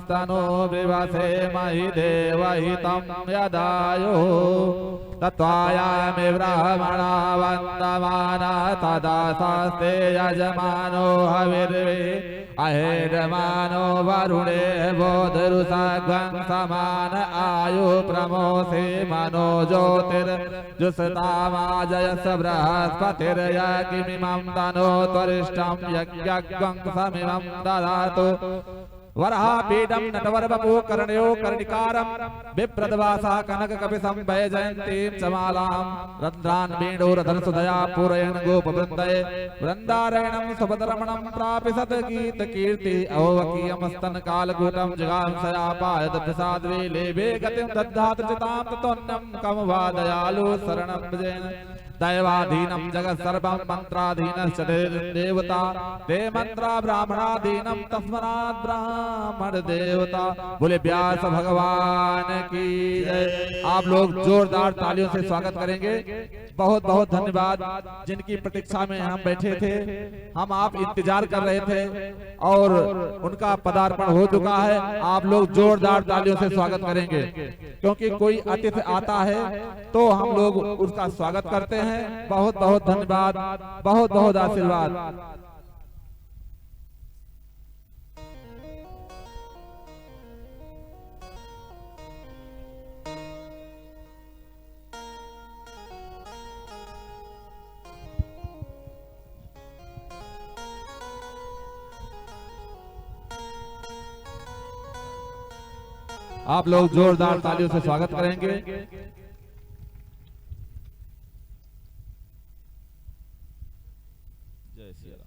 तनो विवसे महि देवहितं यदायुः तत्त्वायामि ब्रह्मणा वन्दमाना तदा शास्ते यजमानो हविर्वे अहेरमानो वरुणे बोधरुषग्वं समान आयु प्रमोषे मनो ज्योतिर्जुषतामाजयस बृहस्पतिर्यज्ञमिमं तनो त्वरिष्ठं यज्ञं समिमं ददातु वराहपीठं नटवरवपु कर्णयो कर्णिकारं विप्रदवासा कनककपिशं वैजयन्तीं चमालां रन्ध्रान् वेणुरधरसुधया पूरयन् गोपवृन्दये वृन्दारयणं सुभद्रमणं प्रापिसत् गीतकीर्ति अवकीयमस्तनकालकूटं जगांसयापायद प्रसाद्वे लेभे गतिं दद्धातृचितां ततोऽन्यं कं वा दयालु शरणं भजेन दैवाधीनं जगत् सर्वं मंत्राधीनश्च देवता ते मंत्रा ब्राह्मणाधीनं तस्मात् ब्राह्मण देवता। बोले व्यास भगवान की जय। आप लोग जोरदार तालियों से स्वागत करेंगे। बहुत बहुत धन्यवाद जिनकी प्रतीक्षा में हम बैठे थे, हम आप इंतजार कर रहे थे और उनका पदार्पण हो चुका है। आप लोग जोरदार तालियों से स्वागत करेंगे क्योंकि कोई अतिथि आता है तो हम लोग उसका स्वागत करते हैं। बहुत बहुत धन्यवाद, बहुत बहुत आशीर्वाद। आप लोग जोरदार तालियों से स्वागत करेंगे। जय श्री राम।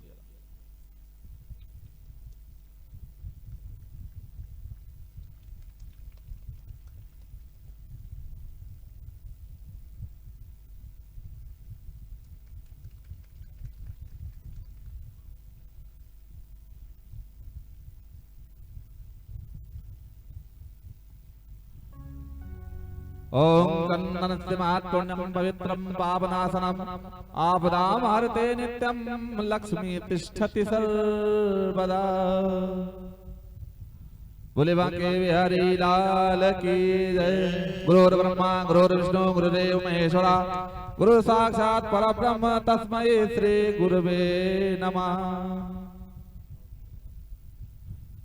ओम कन्ननस्य महत्पुण्यं पवित्रं पावनासनम् आपदां हरते नित्यं लक्ष्मी तिष्ठति सर्वदा। बोले बांके बिहारी लाल की जय। गुरुर्ब्रह्मा गुरुर्विष्णु गुरुदेव महेश्वरा गुरु साक्षात् परब्रह्म तस्मै श्री गुरुवे नमः।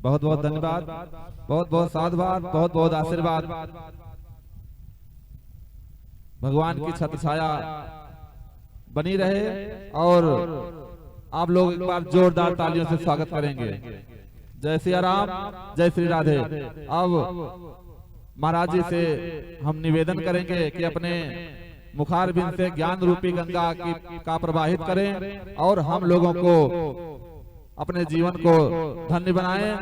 बहुत बहुत धन्यवाद, बहुत बहुत साधुवाद, बहुत बहुत आशीर्वाद। भगवान की छत्र छाया बनी रहे और आप लोग एक बार जोरदार तालियों से स्वागत करेंगे। जय श्री राम, जय श्री राधे। अब महाराज जी से हम निवेदन करेंगे कि अपने मुखारबिंद से ज्ञान रूपी गंगा का प्रवाहित करें और हम लोगों को अपने जीवन को धन्य बनाएं।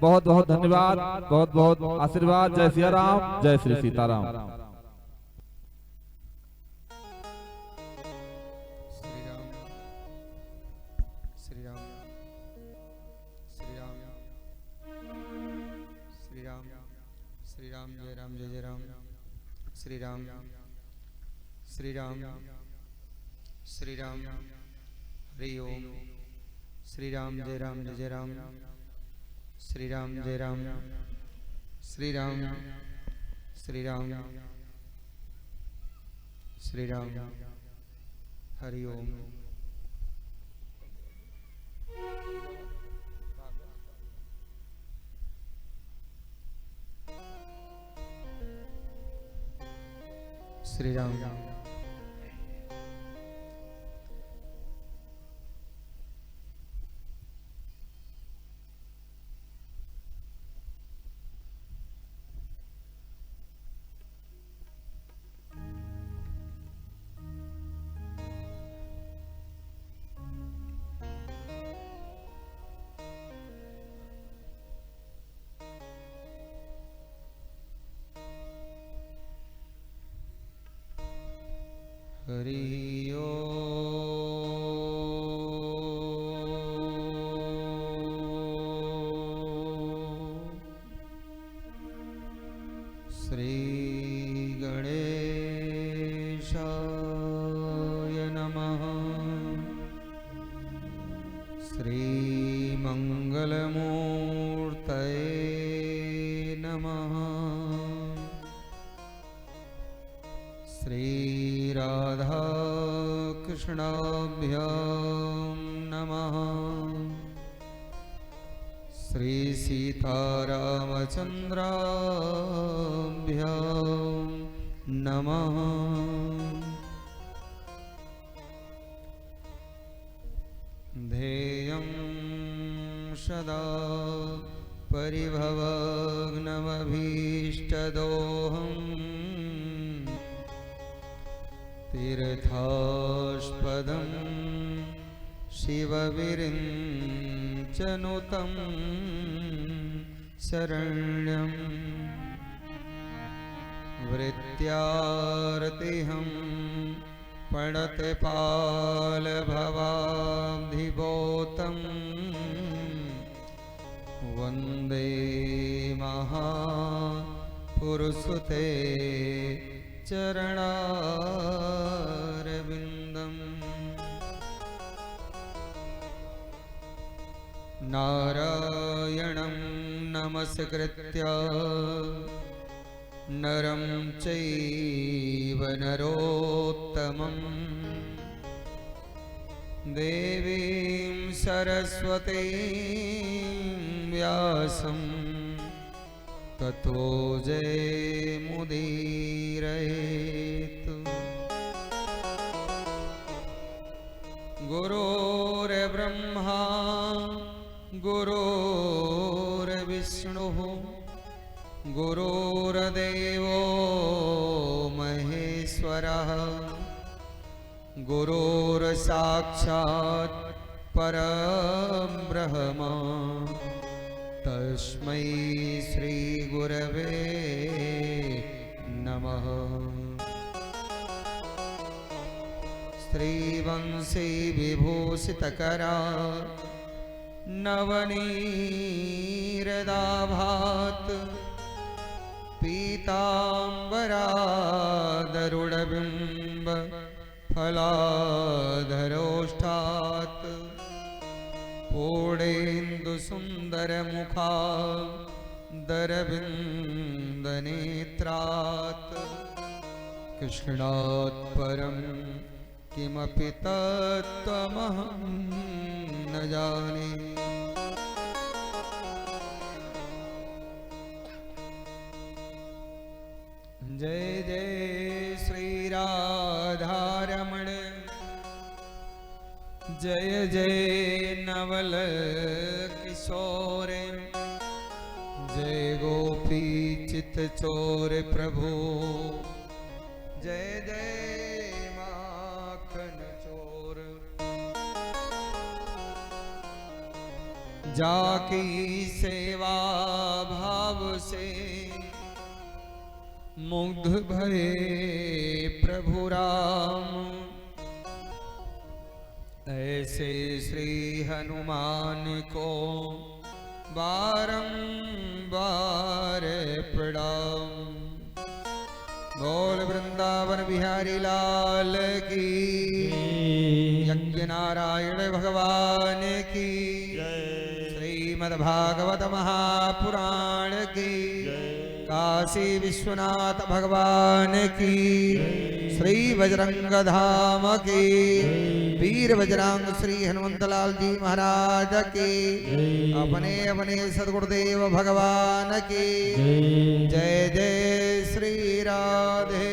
बहुत बहुत धन्यवाद, बहुत बहुत आशीर्वाद। जय श्री राम, जय श्री सीताराम। श्री राम श्री राम श्री राम हरि ओम। श्री राम जय राम जय जय राम। श्री राम जय राम श्री राम श्री राम श्री राम हरि ओम। श्री राम हरि ओम। श्री गणेशाय नमः। श्री मंगलमूर्तये राधा कृष्णाभ्यां नमः। श्री सीतारामचन्द्राभ्यां नमः। ध्येयं सदा परिभवग्नमभीष्टदोहम् तीर्थास्पदं शिवविरिञ्चनुतं शरण्यं वृत्यार्तिहं पणतपालभवाब्धिभूतं वन्दे महापुरुषते चरणारविन्दम्। नारायणं नमस्कृत्य नरं चैव नरोत्तमं देवीं सरस्वतीं व्यासं ततो जयमुदीरयेत्। गुरुर्ब्रह्मा गुरुर्विष्णुः गुरुर्देवो महेश्वरः गुरुर्साक्षात् परब्रह्म तस्मै श्रीगुरवे नमः। श्रीवंशी विभूषितकरा नवनीरदाभात् पीताम्बरादरुणबिम्ब फलाधरोष्ठात् पूर्णेन्दुसुन्दरमुखादरविन्दनेत्रात् कृष्णात् परं किमपि तत्त्वमहं न जाने। जय जय श्री राधारमण जय जय नवल किशोर जय गोपी चित चोर प्रभु जय जय माखन चोर। जाकी सेवा भाव से मुग्ध भये प्रभु राम ऐसे श्री हनुमान को बारंबार प्रणाम। बोल वृंदावन बिहारी लाल की यज्ञ नारायण भगवान की श्रीमद्भागवत महापुराण की काशी विश्वनाथ भगवान की श्री बजरंग धाम की वीर बजरंग श्री हनुमंतलाल जी महाराज की अपने अपने सद्गुरुदेव भगवान की जय जय श्री राधे।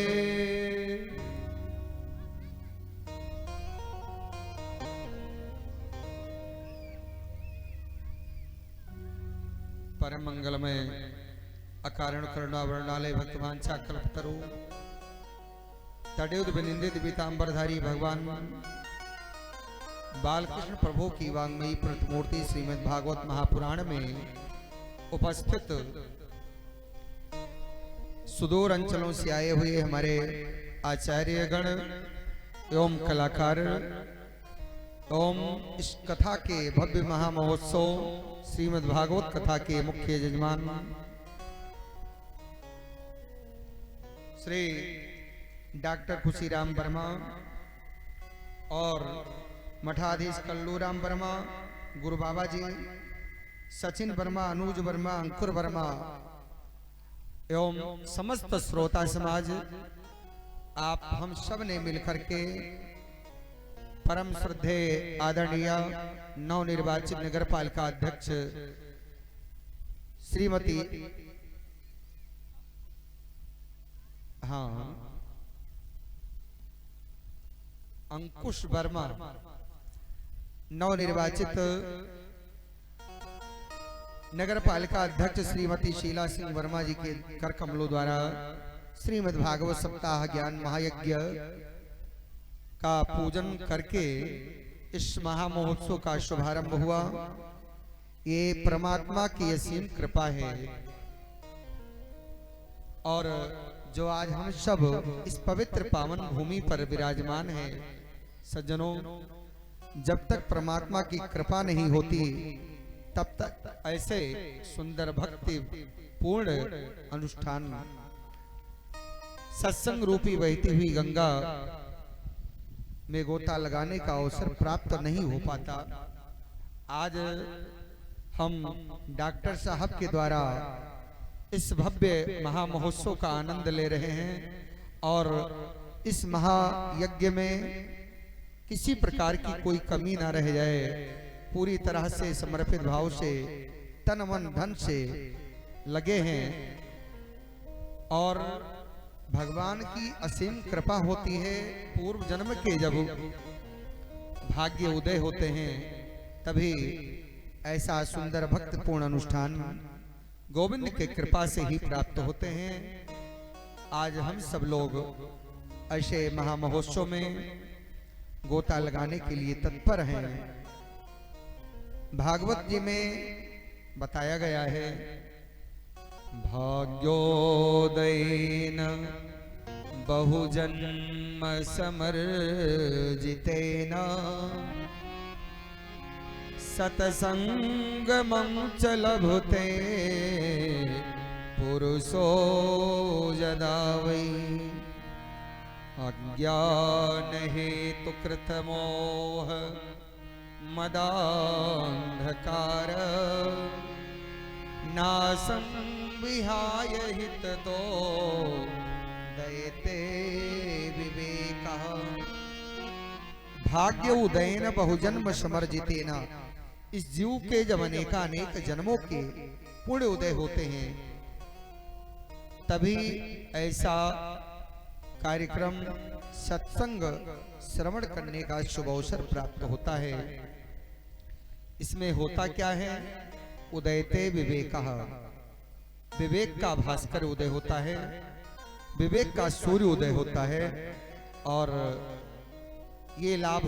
परम मंगलमय अकारण करुणावरणालय भक्तवांछा कल्पतरु तडेउद विनिंदित पीतांबरधारी भगवान बालकृष्ण प्रभु की वांग्मयी प्रतिमूर्ति श्रीमद् भागवत महापुराण में उपस्थित सुदूर अंचलों से आए हुए हमारे आचार्यगण एवं कलाकार एवं इस कथा के भव्य महामहोत्सव श्रीमद् भागवत कथा के मुख्य यजमान श्री डॉक्टर खुशीराम वर्मा और मठाधीश कल्लूराम वर्मा, गुरु बाबा जी, सचिन वर्मा, अनुज वर्मा, अंकुर वर्मा एवं समस्त श्रोता समाज आप हम सब ने मिलकर के परम श्रद्धे आदरणीय नवनिर्वाचित नगर पालिका अध्यक्ष श्रीमती अंकुश वर्मा, नवनिर्वाचित नगर पालिका अध्यक्ष श्रीमती शीला सिंह वर्मा जी के कर कमलों द्वारा श्रीमद् भागवत सप्ताह ज्ञान महायज्ञ का पूजन करके इस महामहोत्सव का शुभारंभ हुआ। ये परमात्मा की असीम कृपा है और जो आज हम सब इस पवित्र पावन भूमि पर विराजमान हैं, सज्जनों, जब तक परमात्मा की कृपा नहीं होती तब तक ऐसे सुंदर भक्ति पूर्ण अनुष्ठान, सत्संग रूपी बहती हुई गंगा में गोता लगाने का अवसर प्राप्त नहीं हो पाता। आज हम डॉक्टर साहब के द्वारा इस भव्य महामहोत्सव का आनंद ले रहे हैं और इस महायज्ञ में किसी प्रकार की कोई कमी ना रह जाए, पूरी तरह से समर्पित भाव से तन मन धन से लगे हैं और भगवान की असीम कृपा होती है। पूर्व जन्म के जब भाग्य उदय होते हैं तभी ऐसा सुंदर भक्तपूर्ण अनुष्ठान गोविंद के कृपा से ही प्राप्त होते हैं। आज हम सब लोग ऐसे महामहोत्सव में गोता लगाने के लिए तत्पर हैं। भागवत जी में बताया गया है, भाग्योदयेन बहुजन्म समर्जितेन सतसंगमं च लभते पुरुषो यदा वै अज्ञान हेतु कृतमोह मदान्धकार नासं विहाय हिततो दयते विवेकः। भाग्य उदयन बहुजन्म समर्जितेन, इस जीव के जब अनेकानेक जन्मों के पुण्य उदय होते हैं तभी ऐसा कार्यक्रम सत्संग श्रवण करने का शुभ अवसर प्राप्त होता है। इसमें होता क्या है, उदयते विवेकः, विवेक का भास्कर उदय होता है, विवेक का सूर्य उदय होता है और ये लाभ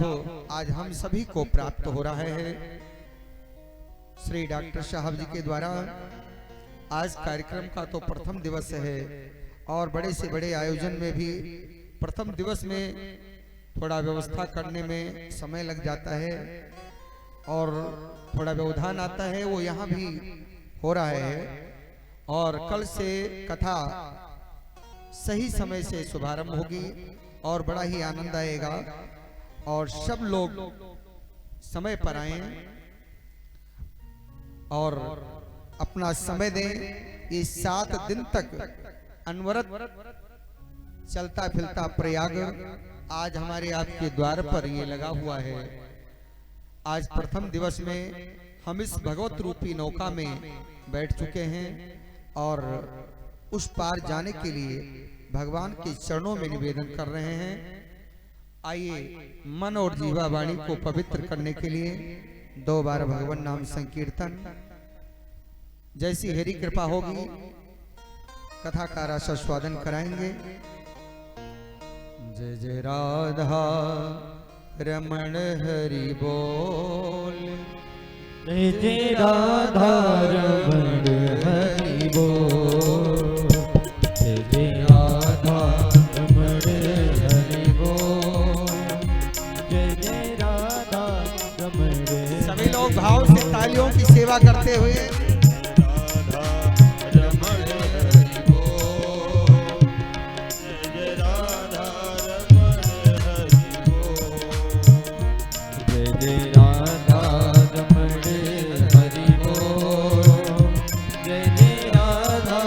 आज हम सभी को प्राप्त हो रहा है। श्री डॉक्टर साहब जी के द्वारा आज कार्यक्रम का तो प्रथम दिवस है और बड़े से बड़े आयोजन में भी प्रथम दिवस में थोड़ा व्यवस्था करने में समय लग जाता है और थोड़ा व्यवधान आता है, वो यहाँ भी हो रहा है और कल से कथा सही समय से शुभारंभ होगी और बड़ा ही आनंद आएगा और सब लोग समय पर आए और अपना समय दें। ये 7 दिन तक अनवरत चलता फिरता प्रयाग आज हमारे आपके द्वार पर ये लगा हुआ है। आज प्रथम दिवस में हम इस भगवत रूपी नौका में बैठ चुके हैं और उस पार जाने के लिए भगवान के चरणों में निवेदन कर रहे हैं। आइए मन और जीवा वाणी को पवित्र करने के लिए 2 बार भगवान नाम संकीर्तन, जैसी हरि कृपा होगी कथा का रसास्वादन कराएंगे। जय जय राधा रमण हरि बोल, जय जय राधा रमण हरि बोल, जय जय राधा रमण हरि बोल, जय जय राधा रमण। सभी लोग भाव से तालियों की सेवा करते हुए राधा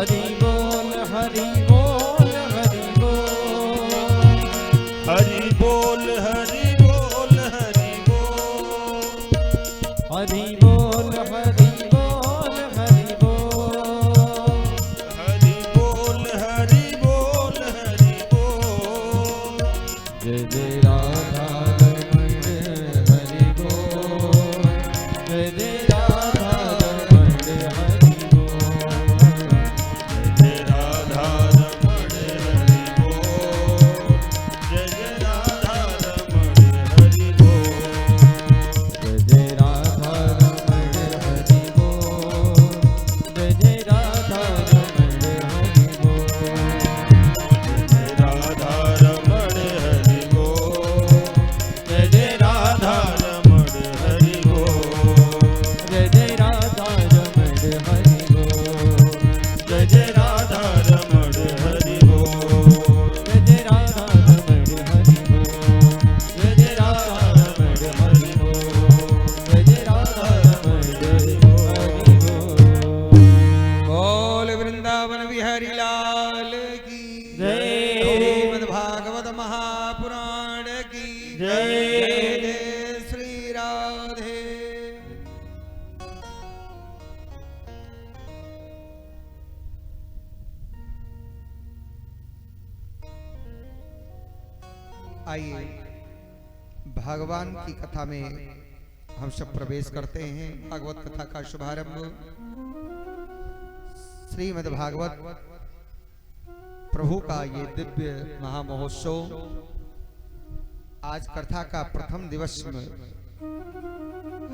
हरि बोल हरि बोल हरि बोल हरि बोल हरि बोल हरि बोल हरि बोल हरि बोल हरि बोल हरि बोल हरि बोल हरि बोल जय जय राधा रमण हरि बोल जय जय राधा रमण हरि बोल जय राधा रमण हरि बोल जय जय राधा रमण हरि बोल जय जय राधा रमण हरि बोल जय जय राधा रमण हरि बोल जय राधा रमण हरि बोल जय जय राधा रमण हरि बोल जय जय राधा रमण हरि बोल जय जय राधा रमण हरि बोल जय जय राधा रमण हरि बोल जय जय राधा रमण हरि बोल बोल वृंदावन बिहारी लाल की जय। श्रीमद् भागवत महापुराण की जय। जय श्री राधे। आइए भगवान की कथा में हम सब प्रवेश करते हैं। भागवत कथा का शुभारंभ श्रीमद् भागवत प्रभु का ये दिव्य महामहोत्सव आज कथा का प्रथम दिवस में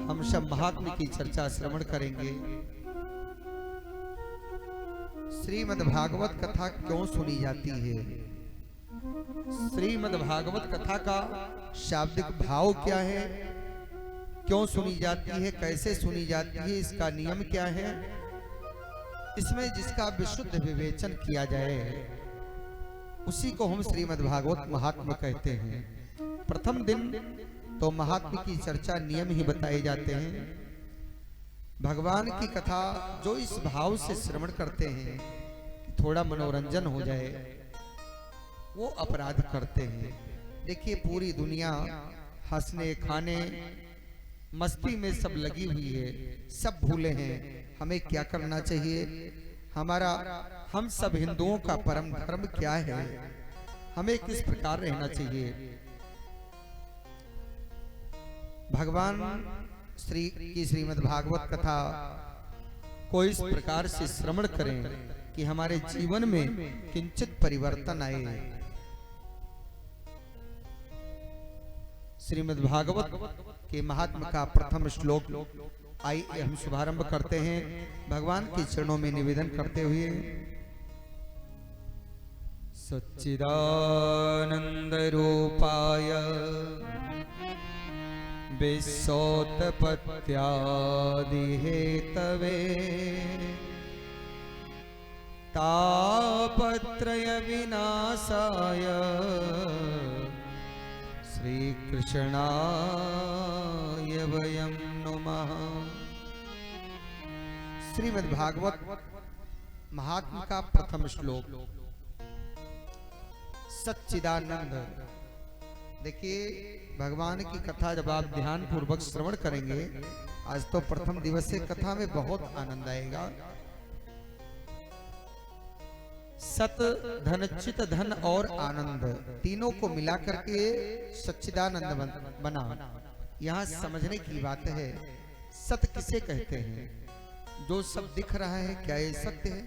हम सब महात्मा की चर्चा श्रवण करेंगे। श्रीमद् भागवत कथा क्यों सुनी जाती है, श्रीमद् भागवत कथा का शाब्दिक भाव क्या है, क्यों सुनी जाती है, कैसे सुनी जाती है, इसका नियम क्या है, इसमें जिसका विशुद्ध विवेचन किया जाए उसी को हम श्रीमद् भागवत महात्म्य कहते हैं। प्रथम दिन तो महात्म्य की चर्चा नियम ही बताए जाते हैं। भगवान की कथा जो इस भाव से श्रवण करते हैं कि थोड़ा मनोरंजन हो जाए, वो अपराध करते हैं। देखिए पूरी दुनिया हंसने खाने मस्ती में सब लगी हुई है, सब भूले हैं। हमें क्या करना चाहिए, हमारा हम सब हिंदुओं का परम धर्म क्या है, हमें किस प्रकार रहना चाहिए। भगवान श्री की श्रीमद् भागवत कथा को इस प्रकार से श्रवण करें कि हमारे जीवन में किंचित परिवर्तन आए। श्रीमद् भागवत के महात्मा का प्रथम श्लोक आइए हम शुभारंभ करते हैं भगवान के चरणों में निवेदन करते हुए। सच्चिदानंद रूपाय विश्वोत्पत्त्यादि हेतवे तापत्रय विनाशाय श्री कृष्णाय वयं नमः। श्रीमद् भागवत महात्मा का प्रथम श्लोक सच्चिदानंद। देखिए भगवान की कथा जब आप ध्यान पूर्वक श्रवण करेंगे, आज तो प्रथम दिवस से कथा में बहुत आनंद आएगा। सत धन चित धन और आनंद तीनों को मिलाकर के सच्चिदानंद बना। यहाँ समझने की बात है, सत किसे कहते हैं? जो सब दिख रहा है क्या ये सत्य है?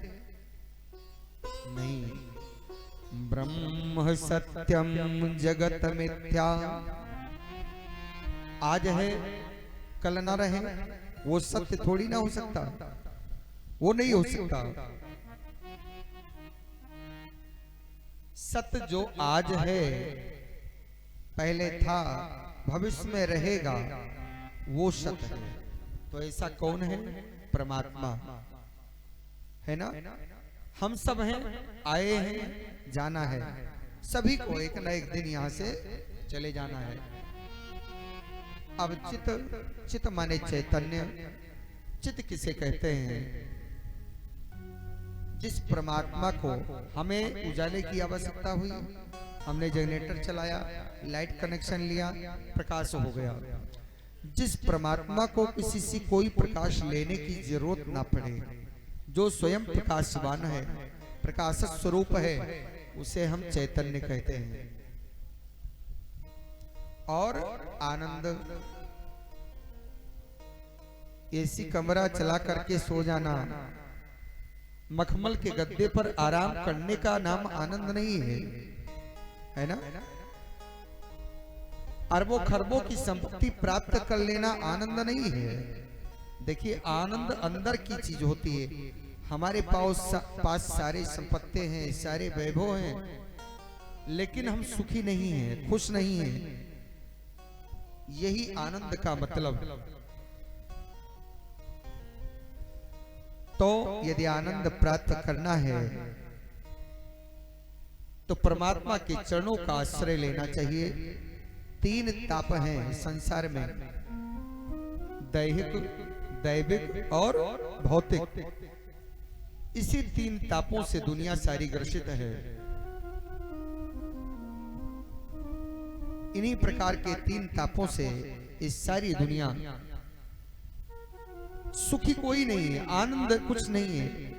नहीं। ब्रह्म सत्यम जगत मिथ्या, आज है कल ना रहे, वो सत्य थोड़ी ना हो सकता, वो नहीं हो सकता। सत्य जो आज है, पहले था, भविष्य में रहेगा, वो सत्य है। तो ऐसा कौन है? परमात्मा है ना। हम सब हैं, आए हैं, जाना है, सभी को एक न एक दिन यहाँ से चले जाना है। अब चित, चित माने चैतन्य। चित किसे कहते हैं? जिस परमात्मा को हमें उजाले की आवश्यकता हुई, हमने जनरेटर चलाया, लाइट कनेक्शन लिया, प्रकाश हो गया। जिस परमात्मा को किसी से कोई प्रकाश लेने की जरूरत ना पड़े, जो स्वयं प्रकाशवान है, प्रकाश स्वरूप है, उसे हम चैतन्य कहते हैं। और आनंद, एसी कमरा चला करके सो जाना, मखमल के गद्दे पर आराम करने का नाम आनंद नहीं है ना? अरबों खरबों की संपत्ति प्राप्त कर लेना आनंद नहीं है। देखिए, आनंद अंदर की चीज होती है। हमारे पास सारे संपत्ति हैं, सारे वैभव हैं, लेकिन हम सुखी नहीं हैं, खुश नहीं हैं। यही आनंद का मतलब। तो यदि आनंद प्राप्त करना है तो परमात्मा के चरणों का आश्रय लेना चाहिए। 3 ताप हैं संसार में, दैहिक, दैविक और भौतिक। इसी 3 तापों से दुनिया सारी ग्रसित है। इन्हीं प्रकार के 3 तापों से इस सारी दुनिया, सुखी कोई नहीं है, आनंद कुछ नहीं है।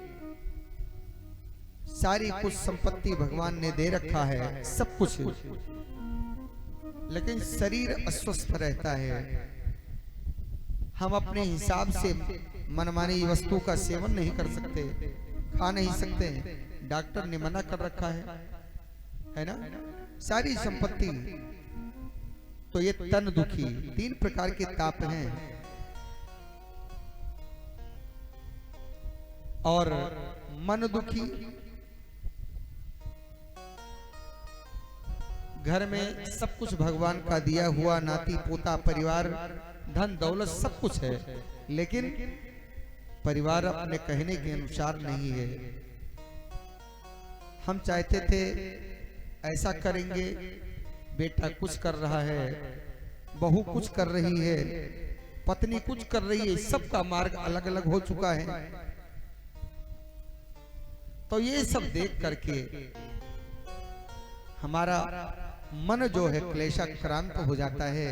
सारी कुछ संपत्ति भगवान ने दे रखा है, सब कुछ है, लेकिन शरीर अस्वस्थ रहता है। हम अपने हिसाब से मनमानी वस्तु का सेवन नहीं कर सकते, खा नहीं सकते, डॉक्टर ने मना कर रखा है ना? सारी संपत्ति। तो ये तन दुखी, 3 प्रकार के ताप हैं। और मन दुखी, घर में सब कुछ भगवान का दिया हुआ, नाती पोता, परिवार, धन दौलत सब कुछ है, लेकिन परिवार अपने कहने के अनुसार नहीं है। हम चाहते थे ऐसा करेंगे, बेटा कुछ कर रहा है, बहू कुछ कर रही है, पत्नी कुछ कर रही है, सबका मार्ग अलग अलग हो चुका है। तो ये सब देख करके हमारा मन जो है क्लेशाक्रांत हो जाता है।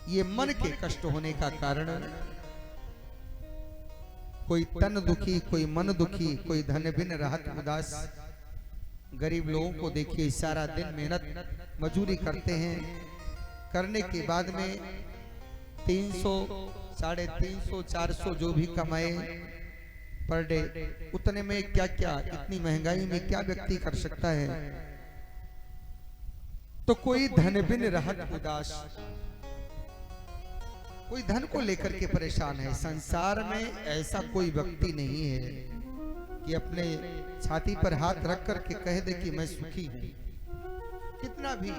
ये मन के कष्ट होने का कारण, कोई तन दुखी, कोई मन दुखी, कोई धन बिन रहत उदास। गरीब लोगों को देखिए, सारा दिन मेहनत मजदूरी करते हैं, करने के बाद में 300, 350, 400 जो भी कमाए पर डे, उतने में क्या क्या, इतनी महंगाई में क्या व्यक्ति कर सकता है? तो कोई धन बिन रहत उदास, कोई धन को लेकर के परेशान है। संसार में ऐसा कोई व्यक्ति नहीं है कि अपने छाती पर हाथ रख करके कह दे कि मैं सुखी हूं, कितना भी।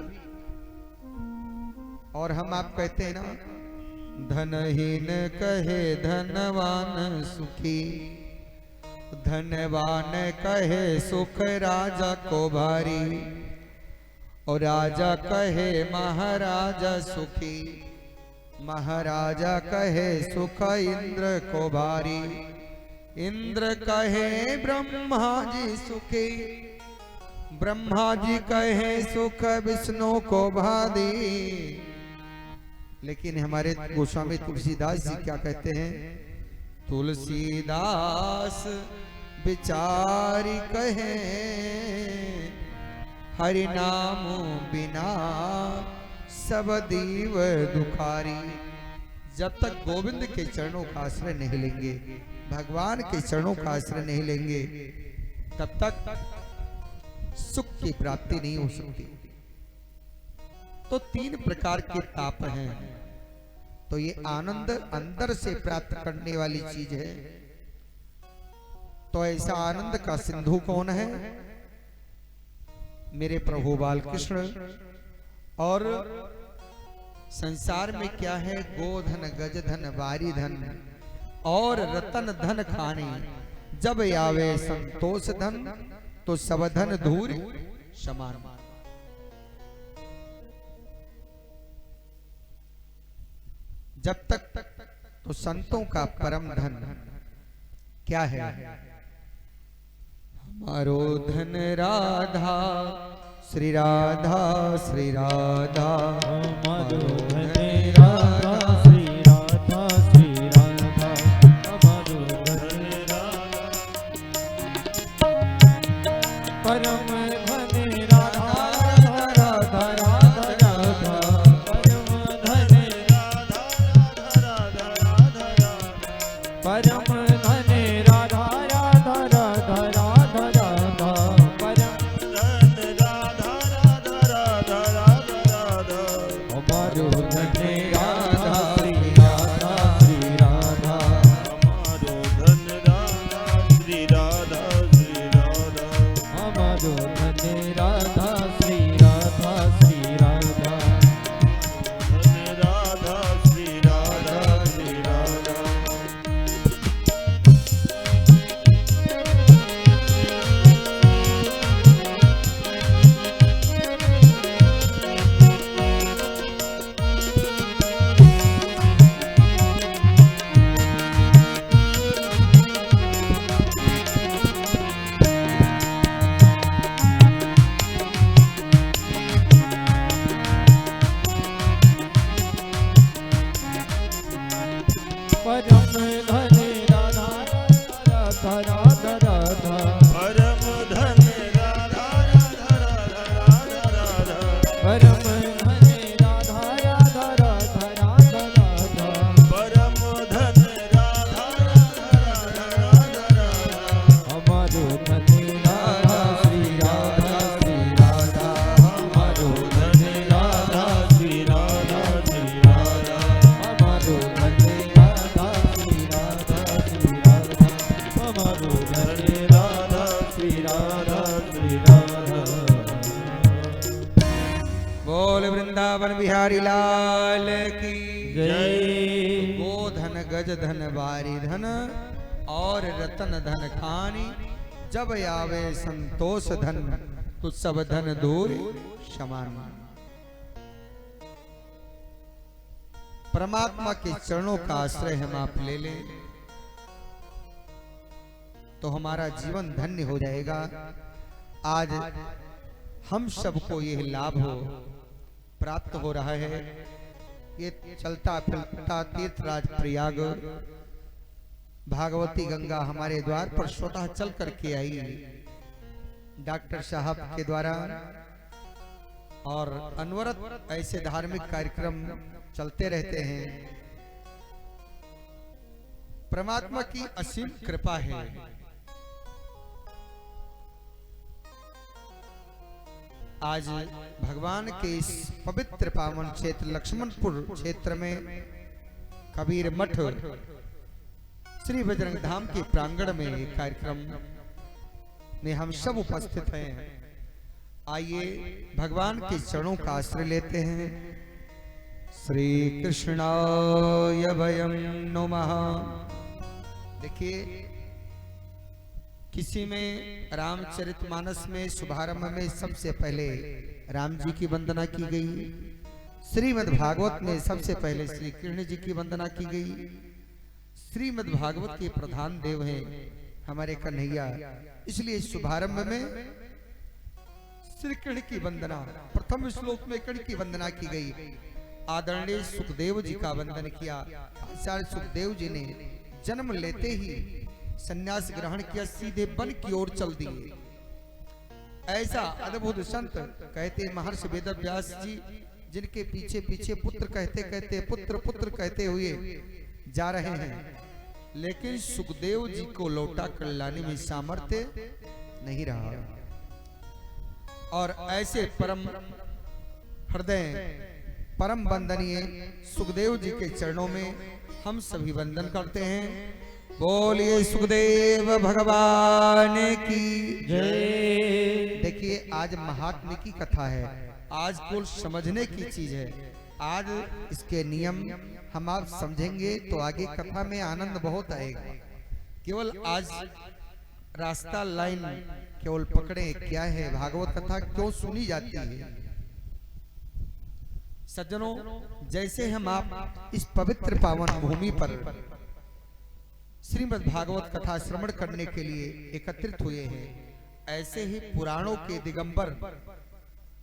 और हम आप कहते हैं ना, धनहीन कहे धनवान सुखी, धनवान कहे सुख राजा को भारी, और राजा कहे महाराजा सुखी, महाराजा कहे सुख इंद्र को भारी, इंद्र कहे ब्रह्मा जी सुखी, ब्रह्मा जी कहे सुख विष्णु को भादी। लेकिन हमारे गोस्वामी तुलसीदास जी क्या कहते हैं? तुलसीदास विचारी कहे, हरि नाम बिना सब दीव दुखारी। जब तक गोविंद के चरणों का आश्रय नहीं लेंगे, भगवान के चरणों का आश्रय नहीं लेंगे, तब तक सुख की प्राप्ति नहीं हो सकती। तो 3 प्रकार के ताप हैं। तो ये आनंद अंदर से प्राप्त करने वाली चीज है। तो ऐसा आनंद का सिंधु कौन है? मेरे प्रभु बालकृष्ण। और संसार में क्या है? गोधन, गजधन, वारी धन और रतन धन खाने। जब आवे संतोष धन, तो सब धन धूर समान। जब तक तो संतों का परम धन, क्या है? हमारो धन राधा श्री राधा श्री राधा, हमारो धन राधा श्री राधा श्री राधा, हमारो धन राधा परम धन राधा राधा राधा राधा, परम धन राधा राधा राधा राधा, परम धन राधा राधा राधा राधा राधा, परम हमारो धन राधा श्री राधा श्री राधा, हमारो धन राधा श्री राधा श्री राधा, हमारो धन राधा श्री राधा श्री राधा, धन राधा श्री राधा श्री राधा। परम धन राधा राधा राधा राधा, परम धन राधा राधा राधा राधा राधा, परम धन राधा राधा राधा राधा राधा, परम धन राधा राधा राधा राधा, हमारो धन राधा श्री राधा श्री राधा, हमारो धन राधा श्री राधा श्री राधा, हमारो धन राधा श्री राधा श्री राधा, हमारो धन राधा श्री राधा श्री राधा। बोल वृंदावन बिहारी लाल की जय। गोधन गज धन बारी धन और रतन धन खानी, जब आवे संतोष धन तो सब धन दूर समान। परमात्मा के चरणों का आश्रय हम आप ले लें तो हमारा जीवन धन्य हो जाएगा। आज हम सबको यह लाभ प्राप्त हो रहा है। ये चलता फिरता तीर्थराज प्रयाग भागवती गंगा हमारे द्वार पर स्वतः चल करके आई डॉक्टर साहब के द्वारा, और अनवरत ऐसे धार्मिक कार्यक्रम चलते रहते हैं। परमात्मा की असीम कृपा है। आज भगवान के इस पवित्र पावन क्षेत्र लक्ष्मणपुर क्षेत्र में कबीर मठ श्री बजरंग धाम के प्रांगण में एक कार्यक्रम में हम सब उपस्थित हैं। आइए भगवान के चरणों का आश्रय लेते हैं। श्री कृष्णाय वयं नमः। देखिए, किसी में रामचरितमानस में शुभारंभ में सबसे पहले राम जी की वंदना की गई, श्रीमद् भागवत में सबसे पहले श्री कृष्ण जी की वंदना की गई। श्रीमद् भागवत के प्रधान देव हैं हमारे कन्हैया, इसलिए शुभारंभ में श्री कृष्ण की वंदना, प्रथम श्लोक में कृष्ण की वंदना की गई। आदरणीय सुखदेव जी का वंदन किया। आचार्य सुखदेव जी ने जन्म लेते ही संन्यास ग्रहण किया, सीधे वन की ओर चल दिए। ऐसा अद्भुत संत कहते महर्षि वेदव्यास जी, जिनके पीछे पीछे पुत्र कहते कहते पुत्र पुत्र कहते हुए जा रहे हैं, लेकिन सुखदेव जी को लौटा कर लाने में सामर्थ्य नहीं रहा। और ऐसे परम हृदय परम वंदनीय सुखदेव जी के चरणों में हम सभी वंदन करते हैं। बोलिए सुखदेव भगवान की जय। देखिए, आज महात्म्य की कथा है, आज कुल समझने की चीज है। आज इसके नियम हम आप समझेंगे तो आगे कथा में आनंद बहुत आएगा। केवल आज रास्ता लाइन केवल पकड़े, क्या है भागवत कथा क्यों सुनी जाती है। सज्जनों, जैसे हम आप इस पवित्र पावन भूमि पर श्रीमद् भागवत कथा श्रवण करने के लिए एकत्रित हुए हैं। ऐसे ही पुराणों के दिगंबर,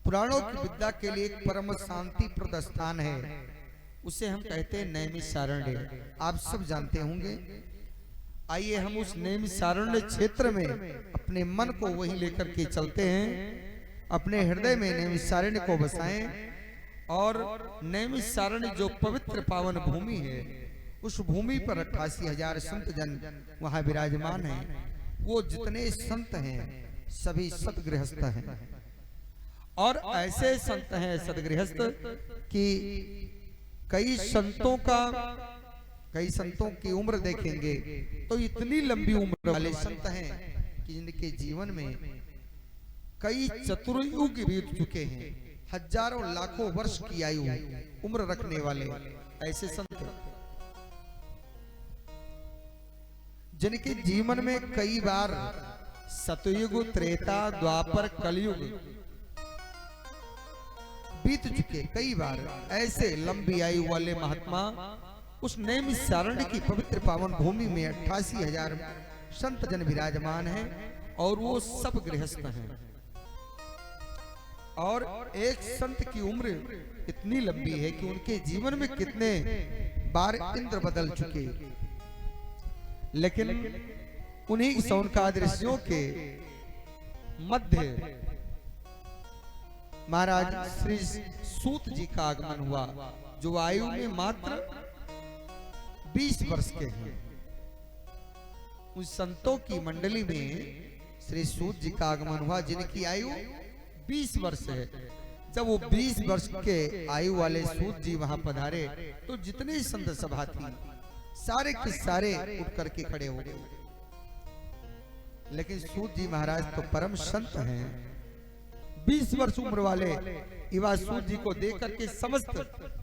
पुराणों की विद्या के लिए एक परम शांति प्रद स्थान है, उसे हम कहते हैं नैमिषारण्य। आप सब जानते होंगे। आइए हम उस नैमिषारण्य क्षेत्र में अपने मन को वहीं लेकर के चलते हैं, अपने हृदय में नैमिषारण्य को बसाएं और नैमिषारण्य जो पवित्र पावन भूमि है, उस भूमि पर 88,000 संत जन वहां विराजमान हैं। वो जितने संत हैं सभी सतगृहस्थ हैं और ऐसे संत हैं सतगृहस्थ कि कई संतों की उम्र देखेंगे तो इतनी लंबी उम्र वाले संत हैं कि जिनके जीवन में कई चतुर्युग बीत चुके हैं, हजारों लाखों वर्ष की आयु उम्र रखने वाले ऐसे संत, जिनके जीवन में कई बार सतयुग, त्रेता, द्वापर, कलयुग बीत चुके कई बार, ऐसे लंबी आयु वाले महात्मा उस नैमिषारण्य की पवित्र पावन भूमि में 88,000 संत जन विराजमान हैं और वो सब गृहस्थ हैं। और एक संत की उम्र इतनी लंबी है कि उनके जीवन में कितने बार इंद्र बदल चुके, लेकिन उन्हीं शौनकादि ऋषियों के मध्य महाराज श्री सूत जी का आगमन हुआ, जो आयु में मात्र 20 वर्ष के हैं। उन संतों की मंडली में श्री सूत जी का आगमन हुआ, जिनकी आयु 20 वर्ष है। जब वो 20 वर्ष के आयु वाले सूत जी वहां पधारे तो जितने संत सभा थी सारे के सारे उठ करके खड़े हो गए। लेकिन सूत जी महाराज तो परम संत हैं, 20 वर्ष उम्र वाले युवा सूत जी को देख करके समस्त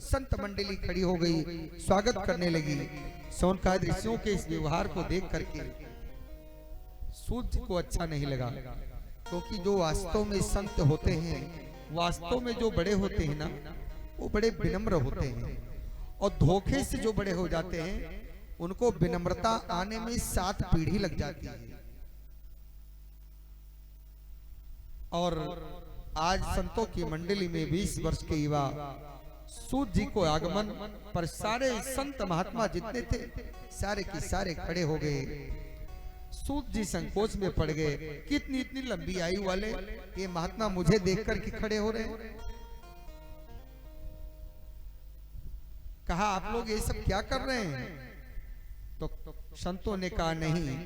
संत मंडली खड़ी हो गई, स्वागत करने लगी। शौनकादि ऋषियों के इस व्यवहार को देख करके सूत जी को अच्छा नहीं लगा, क्योंकि जो वास्तव में संत होते हैं, वास्तव में जो बड़े होते हैं ना, वो बड़े विनम्र होते हैं और धोखे से जो बड़े हो जाते हैं उनको विनम्रता आने में 7 पीढ़ी लग जाती है। और आज संतों की मंडली में 20 वर्ष के युवा सूत जी को आगमन पर सारे संत महात्मा जितने थे सारे के सारे खड़े हो गए। सूत जी संकोच में पड़ गए कि इतनी लंबी आयु वाले ये महात्मा मुझे देखकर के खड़े हो रहे हैं। कहा आप लोग ये सब क्या कर रहे हैं? तो संतों ने कहा नहीं,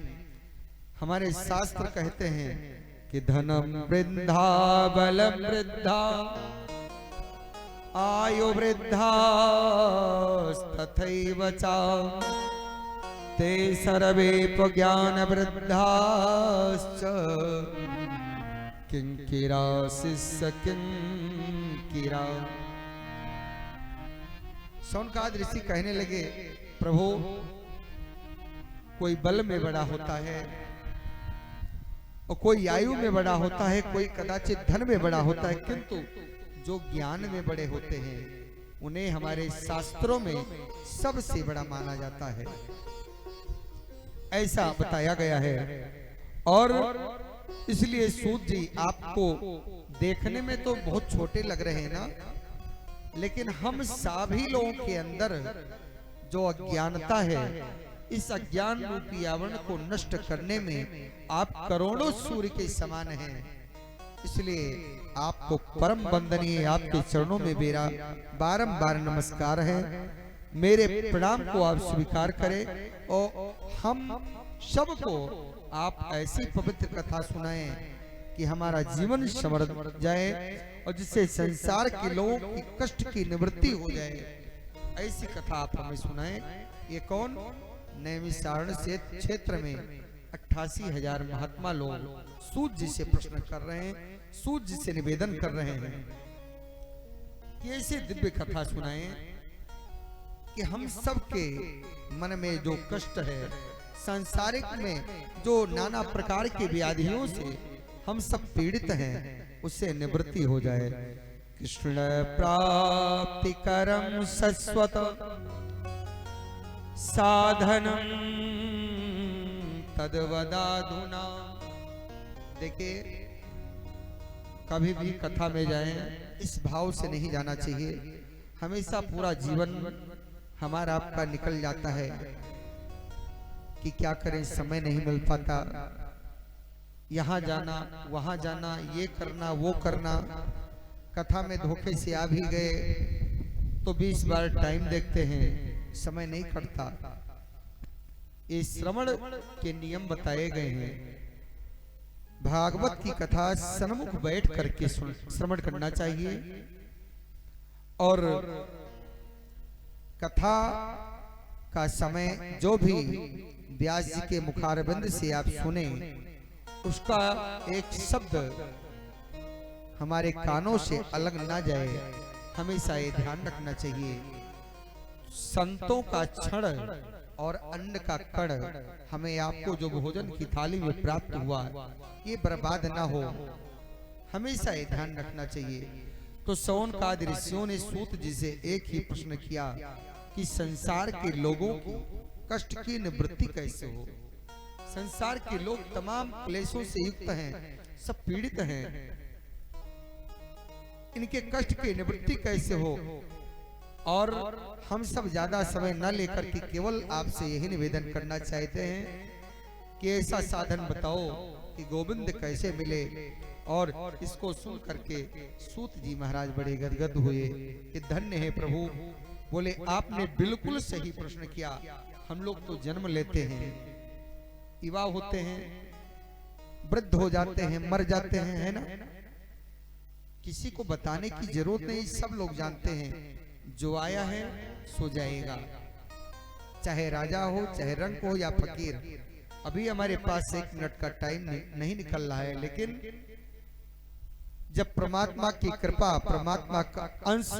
हमारे शास्त्र कहते हैं कि धनम वृद्धा बलम वृद्धा आयु वृद्धा तथैव च ते सर्वे ज्ञान वृद्धाश्च किंकिरा शिष्य किंकिरा। शौनकादि ऋषि कहने लगे, प्रभु कोई बल में बड़ा होता है और कोई आयु में बड़ा होता है, कोई कदाचित धन में बड़ा होता है, किंतु जो ज्ञान में बड़े होते हैं उन्हें हमारे शास्त्रों में सबसे बड़ा माना जाता है, ऐसा बताया गया है। और इसलिए सूत जी आपको देखने में तो बहुत छोटे लग रहे हैं ना, लेकिन हम सभी लोगों के अंदर जो अज्ञानता है, इस अज्ञान रूपी आवरण को नष्ट करने में आप करोड़ों सूर्य के समान हैं। इसलिए आपको परम वंदनीय, आपके चरणों में मेरा बारंबार नमस्कार है। मेरे प्रणाम को आप स्वीकार करें और हम सबको आप ऐसी पवित्र कथा सुनाएं कि हमारा जीवन समृद्ध जाए और जिससे संसार के लोगों की कष्ट की निवृत्ति हो जाए, ऐसी कथा आप हमें सुनाएं। ये कौन? नैमिषारण्य से क्षेत्र में 88,000 महात्मा लोग सूत जी से प्रश्न कर रहे हैं, सूत जी से निवेदन कर रहे हैं कि ऐसे दिव्य कथा सुनाएं कि हम सबके मन में जो कष्ट है, सांसारिक में जो नाना प्रकार के व्याधियों से हम सब पीड़ित हैं, उससे निवृत्ति हो जाए। कृष्ण प्राप्ति करम सस्वत साधनम तद्वदाधुना। देखिए, कभी भी कथा में जाएं इस भाव से नहीं जाना चाहिए। हमेशा पूरा जीवन हमारा आपका निकल जाता है कि क्या करें, समय नहीं मिल पाता, यहाँ जाना वहाँ जाना, ये करना वो करना। कथा में धोखे से आ भी गए तो 20 बार टाइम देखते हैं, समय नहीं कटता। ये श्रवण के नियम बताए गए हैं। भागवत की कथा सन्मुख बैठ करके श्रवण करना चाहिए और कथा का समय जो भी व्यास जी के मुखारबिंद से आप सुने, उसका एक शब्द हमारे कानों से अलग ना जाए, हमेशा ये ध्यान रखना चाहिए। संतों का क्षण और अन्न का कण हमें आपको जो भोजन की थाली में प्राप्त हुआ, ये बर्बाद ना हो, हमेशा ये ध्यान रखना चाहिए। तो शौनकादि ऋषियों ने सूत जी से एक ही प्रश्न किया कि संसार के लोगों की कष्ट की निवृत्ति कैसे हो। संसार के लोग तमाम क्लेशों से युक्त हैं, सब पीड़ित हैं, इनके कष्ट की निवृत्ति कैसे हो। और हम सब ज्यादा समय न लेकर के केवल आपसे यही निवेदन करना चाहते हैं कि ऐसा साधन बताओ कि गोविंद कैसे मिले। और इसको सुन करके सूत जी महाराज बड़े गदगद हुए कि धन्य है प्रभु। बोले आपने बिल्कुल सही प्रश्न किया। हम लोग तो जन्म लेते हैं, युवा होते हैं, वृद्ध हो जाते हैं, मर जाते हैं, है ना। किसी को बताने की जरूरत नहीं, सब लोग जानते हैं। जो आया है सो जाएगा, चाहे राजा हो, चाहे रंक हो या फकीर। अभी हमारे पास 1 मिनट का टाइम नहीं निकल रहा है, लेकिन जब परमात्मा की कृपा, परमात्मा का अंश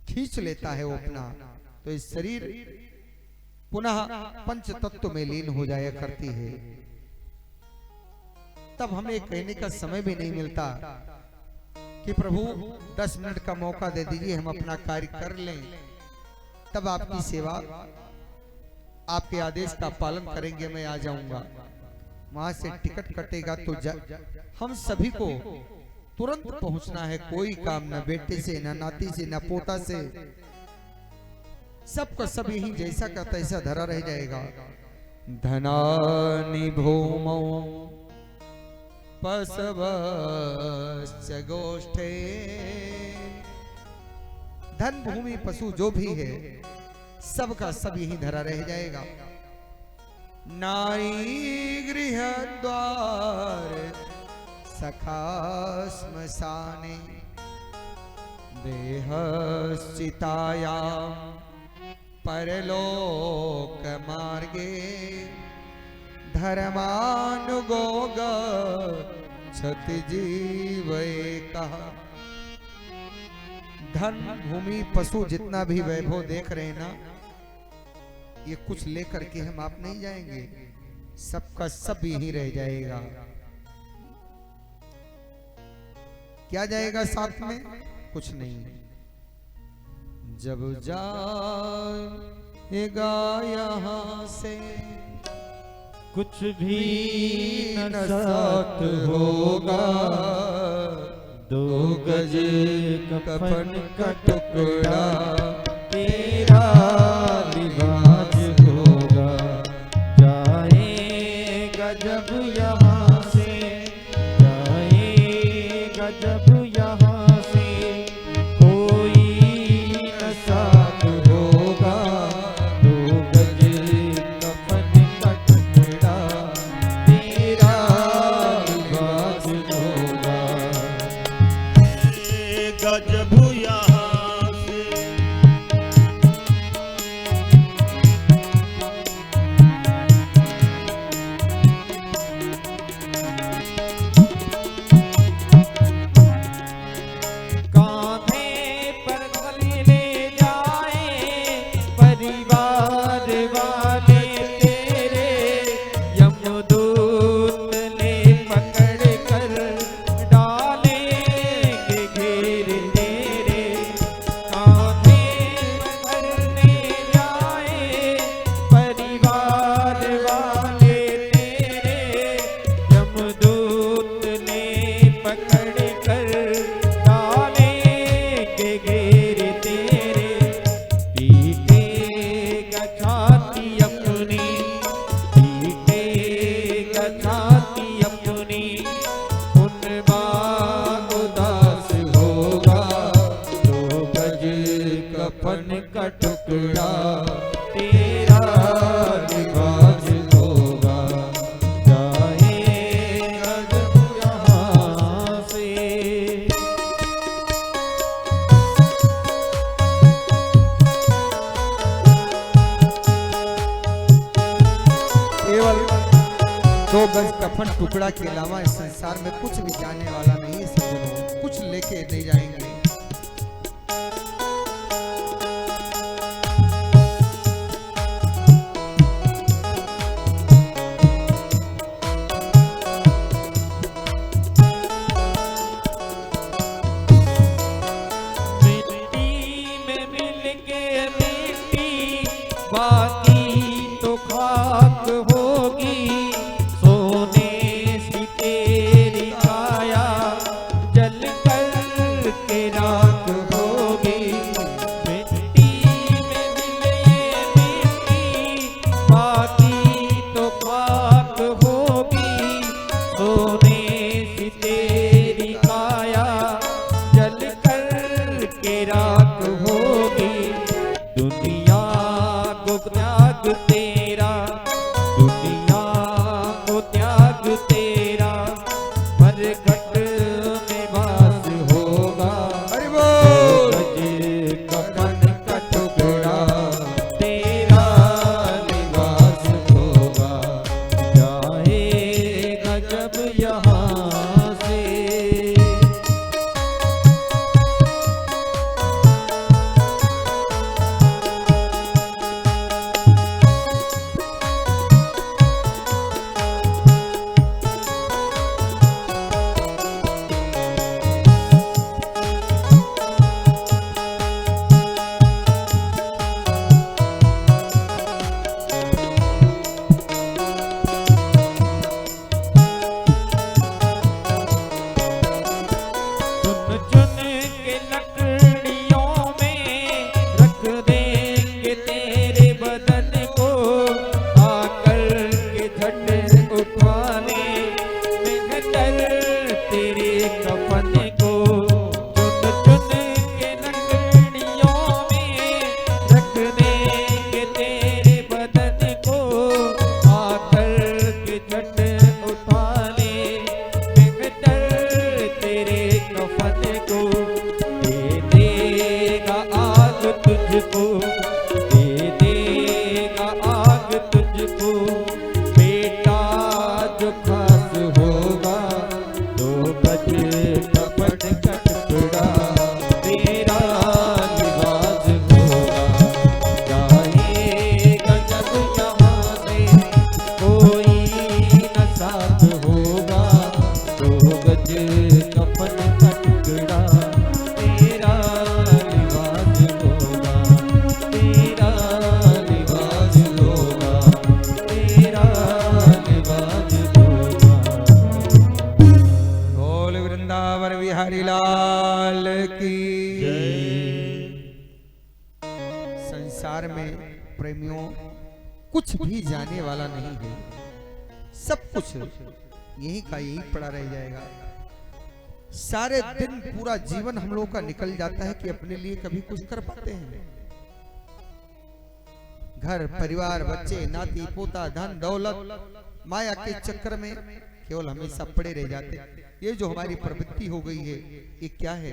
खींच लेता है वो अपना, तो इस शरीर पुनः पंच तत्व में लीन हो जाया करती है। तब हमें कहने का समय भी नहीं मिलता कि प्रभु 10 मिनट का मौका दे दीजिए, हम अपना कार्य कर लें। तब आपकी सेवा, आपके आदेश का पालन करेंगे, मैं आ जाऊंगा। वहां से टिकट कटेगा तो हम सभी को तुरंत पहुंचना है। कोई काम न बेटे से, न नाती से, न पोता से, सबका सब यही जैसा का तैसा धरा रह जाएगा। धनानि भूमौ पशवश्च गोष्ठे। धन भूमि पशु जो भी है, सबका सब यही धरा रह जाएगा। नारी गृह द्वार सखा श्मशाने। देहश्चितायां परलोक मार्गे। धर्मानुगोग क्षति जीवे कहा। धन भूमि पशु जितना भी वैभव देख रहे हैं ना, ये कुछ लेकर के हम आप नहीं जाएंगे, सबका सब यही रह जाएगा। क्या जाएगा साथ में? कुछ नहीं। जब जाएगा यहाँ से कुछ भी न साथ होगा। 2 गज कफन का टुकड़ा तेरा लिबास होगा। जाएगा जब यहाँ से, जाएगा जब यहाँ से, कोई न साथ होगा। 2 गज कफन का टुकड़ा तेरा लिबास होगा। जब यहाँ से केवल 2 गज कफन टुकड़ा के अलावा इस संसार में कुछ भी जाने वाला नहीं है सज्जनों, कुछ लेके नहीं जाएंगे। बाकी तो खाक होगी, सोने सी तेरी काया जल कर के राख होगी। मिट्टी में मिले मिट्टी, बाकी तो खाक होगी, सोने सी तेरी काया जल कर के राख होगी। दुनिया त्याग तेरा, दुनिया को त्याग तेरा, मरघट में वास होगा। कफन का टुकड़ा तेरा निवास होगा, जाएगा जब यहाँ से। बिहारी लाल की संसार में प्रेमियों कुछ भी जाने वाला नहीं है, सब कुछ यही का यही पड़ा रह जाएगा। सारे दिन पूरा जीवन हम लोगों का निकल जाता है कि अपने लिए कभी कुछ कर पाते हैं। घर परिवार बच्चे नाती पोता धन दौलत माया के चक्कर में केवल हमेशा पड़े रह जाते। ये जो हमारी प्रवृत्ति हो गई है ये क्या है?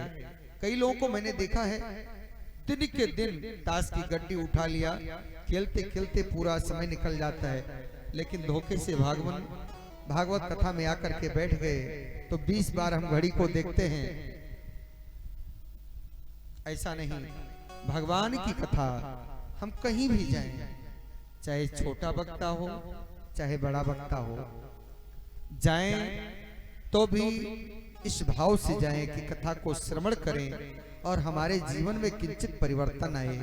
कई लोगों को मैंने देखा है दिन के दिन ताश की गड्डी उठा लिया, खेलते खेलते पूरा समय निकल जाता है, लेकिन धोखे से भागवत कथा में आकर के बैठ गए तो 20 बार हम घड़ी को देखते हैं। ऐसा नहीं, भगवान की कथा हम कहीं भी जाएं, चाहे छोटा वक्ता हो चाहे बड़ा वक्ता हो, जाएं तो भी इस भाव से जाएं कि कथा को श्रवण करें और हमारे जीवन में किंचित परिवर्तन आए।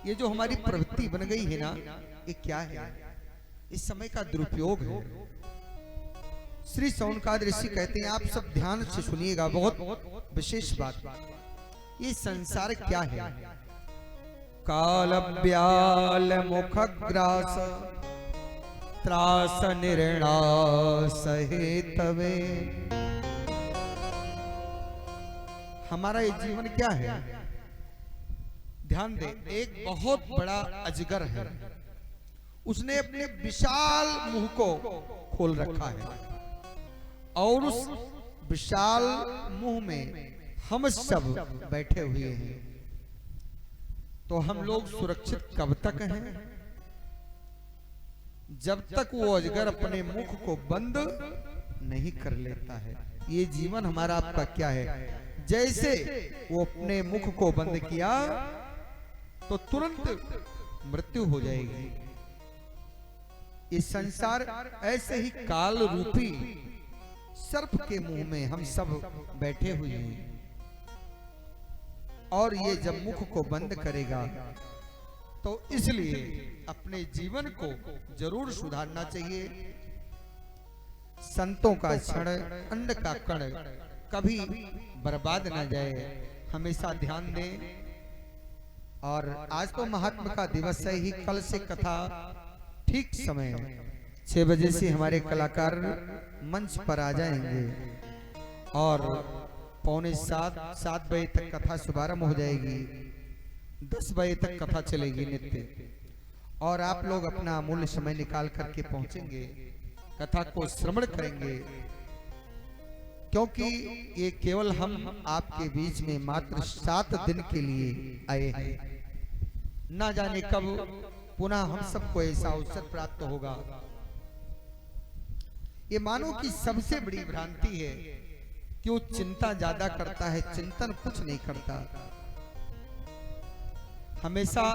ये जो हमारी प्रवृत्ति बन गई है ना, ये क्या है? इस समय का दुरुपयोग है। श्री सौनकाद ऋषि कहते हैं, आप सब ध्यान से सुनिएगा, बहुत विशेष बात। ये संसार क्या है? काल ब्याल मुख ग्रास त्रास निर्णास हेतवे। हमारा ये जीवन क्या है? ध्यान दे, एक बहुत बड़ा अजगर है, उसने अपने विशाल मुंह को खोल रखा है और उस विशाल मुंह में हम सब बैठे हुए हैं। तो हम लोग सुरक्षित कब तक हैं? जब तक वो अजगर अपने मुख को बंद नहीं कर लेता है। ये जीवन हमारा आपका क्या है? जैसे वो अपने मुख को बंद किया तो तुरंत मृत्यु हो जाएगी। इस संसार ऐसे ही काल रूपी सर्प के मुंह में हम सब बैठे हुए हैं, और ये जब मुख को बंद करेगा तो इसलिए अपने जीवन को जरूर सुधारना चाहिए। संतों का क्षण, अन्न का कण कभी बर्बाद ना जाए, हमेशा ध्यान दें। और आज तो महात्मा का दिवस है ही, कल से कथा ठीक समय 6 बजे से हमारे कलाकार मंच पर आ जाएंगे और 6:45-7 बजे तक कथा शुभारंभ हो जाएगी। 10 बजे तक कथा चलेगी नित्य, और आप लोग अपना अमूल्य समय निकाल करके पहुंचेंगे, कथा को श्रवण करेंगे, क्योंकि ये केवल हम आपके बीच में मात्र 7 दिन के लिए आए हैं। ना जाने कब पुनः हम सबको ऐसा अवसर प्राप्त होगा। ये मानो कि सबसे बड़ी भ्रांति है कि वो चिंता ज्यादा करता है, चिंतन कुछ नहीं करता। हमेशा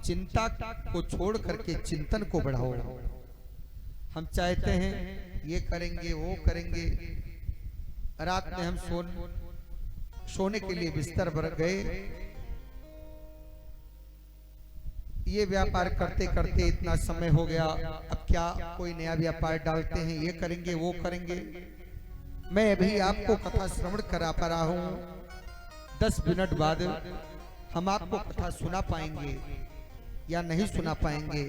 चिंता को छोड़ करके चिंतन को बढ़ाओ। हम चाहते हैं ये करेंगे वो करेंगे, रात में हम सोने के लिए बिस्तर पर गए, ये व्यापार करते करते इतना समय हो गया, अब क्या कोई नया व्यापार डालते हैं, ये करेंगे वो करेंगे। मैं अभी आपको कथा श्रवण करा पा रहा हूँ, 10 मिनट बाद हम आपको कथा सुना पाएंगे या नहीं सुना पाएंगे,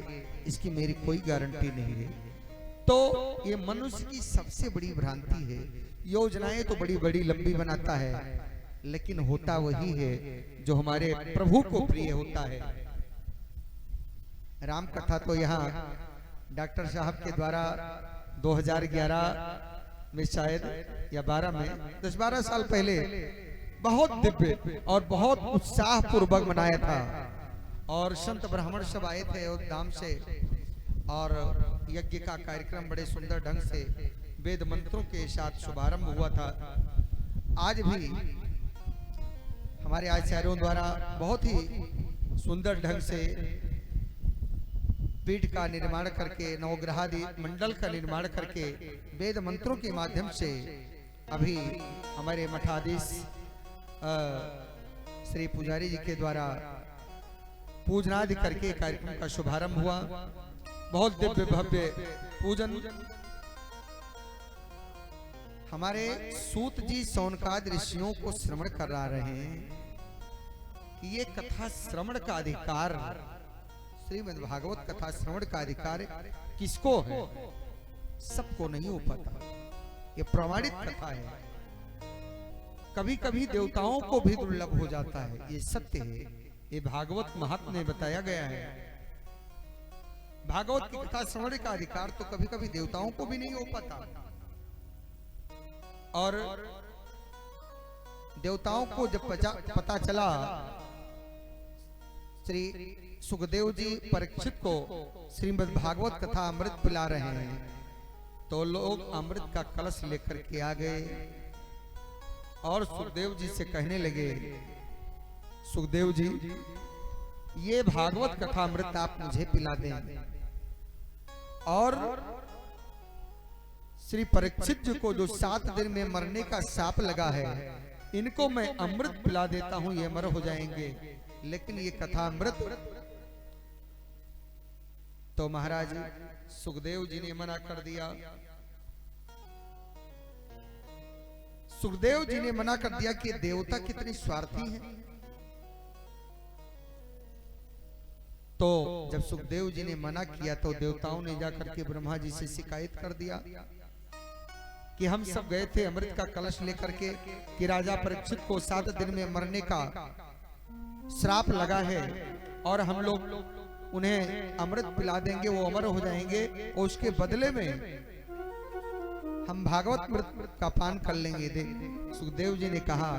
इसकी मेरी कोई गारंटी नहीं है। तो ये मनुष्य की सबसे बड़ी भ्रांति है। योजनाएं तो बड़ी बड़ी लंबी बनाता है, लेकिन होता वही है जो हमारे प्रभु को प्रिय होता है। राम कथा तो यहाँ डॉक्टर साहब के द्वारा 2011 में शायद या 12 में 10-12 साल पहले बहुत दिव्य और बहुत उत्साह पूर्वक मनाया था, और संत ब्राह्मण सब आए थे और धाम से, और यज्ञ का कार्यक्रम बड़े सुंदर ढंग से वेद मंत्रों के साथ शुभारंभ हुआ था। आज भी हमारे आचार्यों द्वारा बहुत ही सुंदर ढंग से पीठ का निर्माण करके, नवग्रहादि मंडल का निर्माण करके वेद मंत्रों के माध्यम से अभी हमारे मठाधीश श्री पुजारी जी के द्वारा पूजनादि करके कार्यक्रम का शुभारंभ हुआ। बहुत दिव्य भव्य पूजन। हमारे सूत जी सौनकाद ऋषियों को श्रवण करा रहे हैं कि ये कथा श्रवण का अधिकार, श्रीमद् भागवत कथा श्रवण का अधिकार किसको है? सबको नहीं हो पाता। ये प्रमाणित कथा है, कभी कभी देवताओं को भी दुर्लभ हो जाता है, ये सत्य है। ये भागवत महात्म्य में बताया गया है। भागवत की कथा श्रवण का अधिकार तो कभी कभी देवताओं को भी नहीं हो पाता, और देवताओं को जब पता चला, श्री सुखदेव जी परीक्षित को श्रीमद् भागवत कथा अमृत पिला रहे हैं, तो लोग अमृत का कलश लेकर के आ गए और सुखदेव जी से कहने लगे, सुखदेव जी ये भागवत कथा अमृत आप मुझे पिला दें, और श्री परीक्षित जी को जो 7 दिन में मरने का शाप लगा है, इनको मैं अमृत पिला देता हूं, ये अमर हो जाएंगे, लेकिन ये कथा अमृत। तो महाराज सुखदेव जी ने मना कर दिया। सुखदेव जी ने मना कर दिया कि देवता कितनी स्वार्थी हैं। तो जब सुखदेव जी ने मना किया तो देवताओं ने जाकर के ब्रह्मा जी से शिकायत कर दिया कि हम सब गए थे अमृत का कलश लेकर के कि राजा परीक्षित को 7 दिन में मरने का श्राप लगा है, और हम लोग उन्हें अमृत पिला देंगे, वो अमर हो जाएंगे, और उसके बदले में हम भागवत अमृत का पान कर लेंगे। सुखदेव जी ने कहा,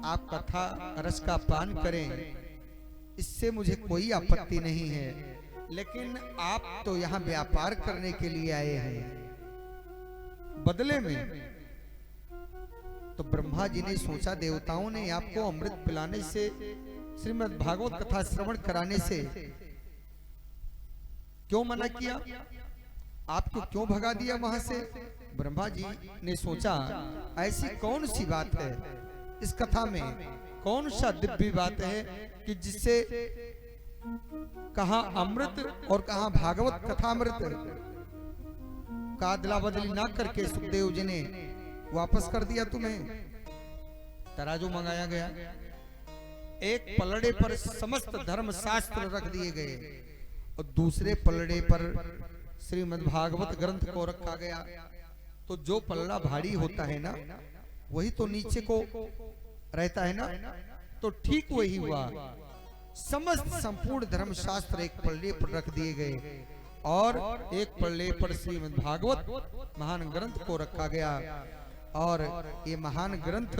आप कथा रस का पान करें, इससे मुझे कोई आपत्ति नहीं है, लेकिन आप तो यहाँ व्यापार करने के लिए आए हैं, बदले में तो ब्रह्मा जी ने सोचा देवताओं ने आपको अमृत पिलाने से, श्रीमद् भागवत कथा श्रवण कराने से क्यों मना किया, आपको क्यों भगा दिया वहां से। ब्रह्मा जी ने सोचा ऐसी कौन सी बात है इस कथा में, कौन सा दिव्य बात है कि जिससे कहा अमृत और कहा भागवत कथामृत का अदला बदली ना करके सुखदेव जी ने वापस कर दिया तुम्हें। तराजू मंगाया गया, एक पलड़े पर समस्त धर्म शास्त्र रख दिए गए और दूसरे पलड़े पर श्रीमद् भागवत ग्रंथ को रखा गया। तो जो पलड़ा भारी होता है ना, वही तो नीचे को रहता है ना, तो ठीक वही हुआ। समस्त संपूर्ण धर्म शास्त्र एक पलड़े पर रख दिए गए और एक पलड़े पर श्रीमद् भागवत महान ग्रंथ को रखा गया। और ये महान ग्रंथ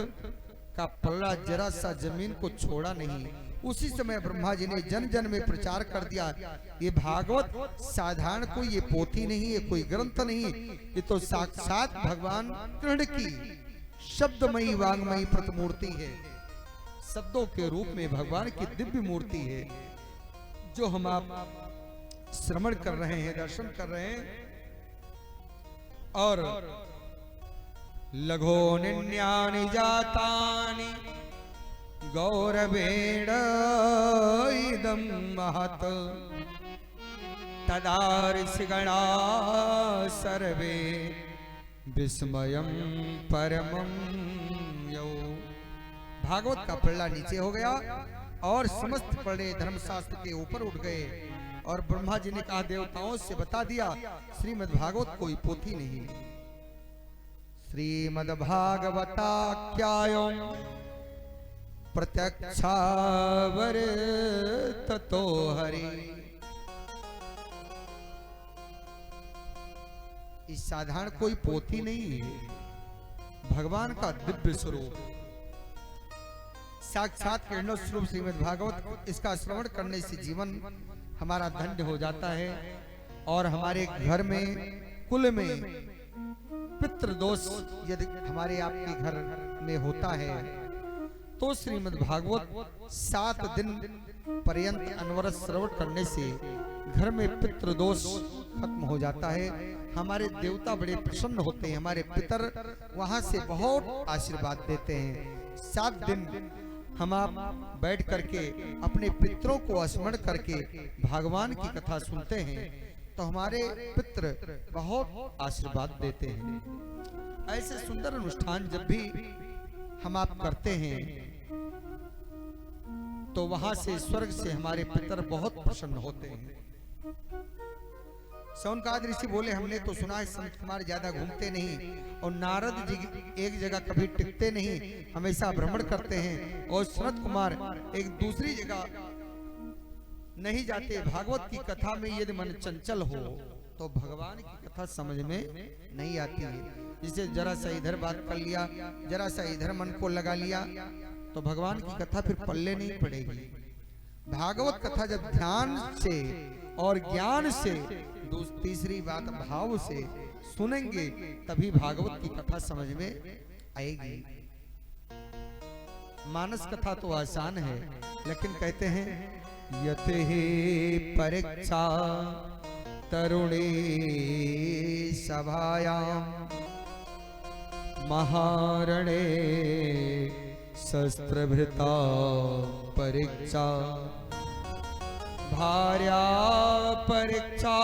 का पलड़ा जरा सा जमीन को छोड़ा नहीं। उसी समय ब्रह्मा जी ने जन जन में प्रचार कर दिया, ये भागवत साधारण कोई ये पोथी नहीं है, कोई ग्रंथ नहीं, ये तो साक्षात भगवान कृष्ण की शब्दमयी वांगमयी प्रतिमूर्ति है। शब्दों के रूप में भगवान की दिव्य मूर्ति है, जो हम आप श्रवण कर रहे हैं, दर्शन कर रहे हैं। और लघो निन्यानि जातानि गौरवेण इदं महत् तदा ऋषिगणा सर्वे विस्मयं परमं यौ। भागवत का पलड़ा नीचे हो गया और समस्त पलड़े धर्मशास्त्र के ऊपर उठ गए। और ब्रह्मा जी ने कहा, देवताओं से बता दिया श्रीमद् भागवत कोई पोथी नहीं। श्रीमद् भागवताख्यायं प्रत्यक्षावर ततो हरि। इस साधारण कोई पोथी नहीं है, भगवान का दिव्य स्वरूप, साक्षात किरण स्वरूप श्रीमद् भागवत। इसका श्रवण करने से जीवन हमारा धन्य हो जाता है और हमारे घर में, कुल में पितृदोष यदि हमारे आपके घर में होता है तो श्रीमद् भागवत 7 दिन पर्यंत अनवरत श्रवण करने से घर में पितृदोष खत्म हो जाता है। हमारे देवता बड़े प्रसन्न होते हैं, हमारे पितर वहां से बहुत आशीर्वाद देते हैं। 7 दिन हम आप बैठ करके अपने पितरों को स्मरण करके भगवान की कथा सुनते हैं तो हमारे पितर बहुत आशीर्वाद देते हैं। ऐसे सुंदर अनुष्ठान जब भी हम आप करते हैं तो वहां से स्वर्ग से हमारे पितर बहुत प्रसन्न होते हैं। सौनकाद ऋषि बोले, हमने तो सुना है संत कुमार ज्यादा घूमते नहीं और नारद जी एक जगह कभी टिकते नहीं, हमेशा भ्रमण करते हैं। और सनत कुमार एक दूसरी जगह नहीं जाते। भागवत की कथा में यदि मन चंचल हो तो भगवान की कथा समझ में नहीं आती है। जिसे जरा सा इधर बात कर लिया, जरा सा इधर मन को लगा लिया तो भगवान की कथा फिर पल्ले नहीं पड़ेगी। भागवत कथा जब ध्यान से और ज्ञान से, तीसरी बात भाव से सुनेंगे तभी भागवत की कथा समझ में आएगी। मानस कथा तो आसान है, लेकिन कहते हैं यते परीक्षा तरुणी सभायां महारणे शस्त्रभृता परीक्षा भार्या परीक्षा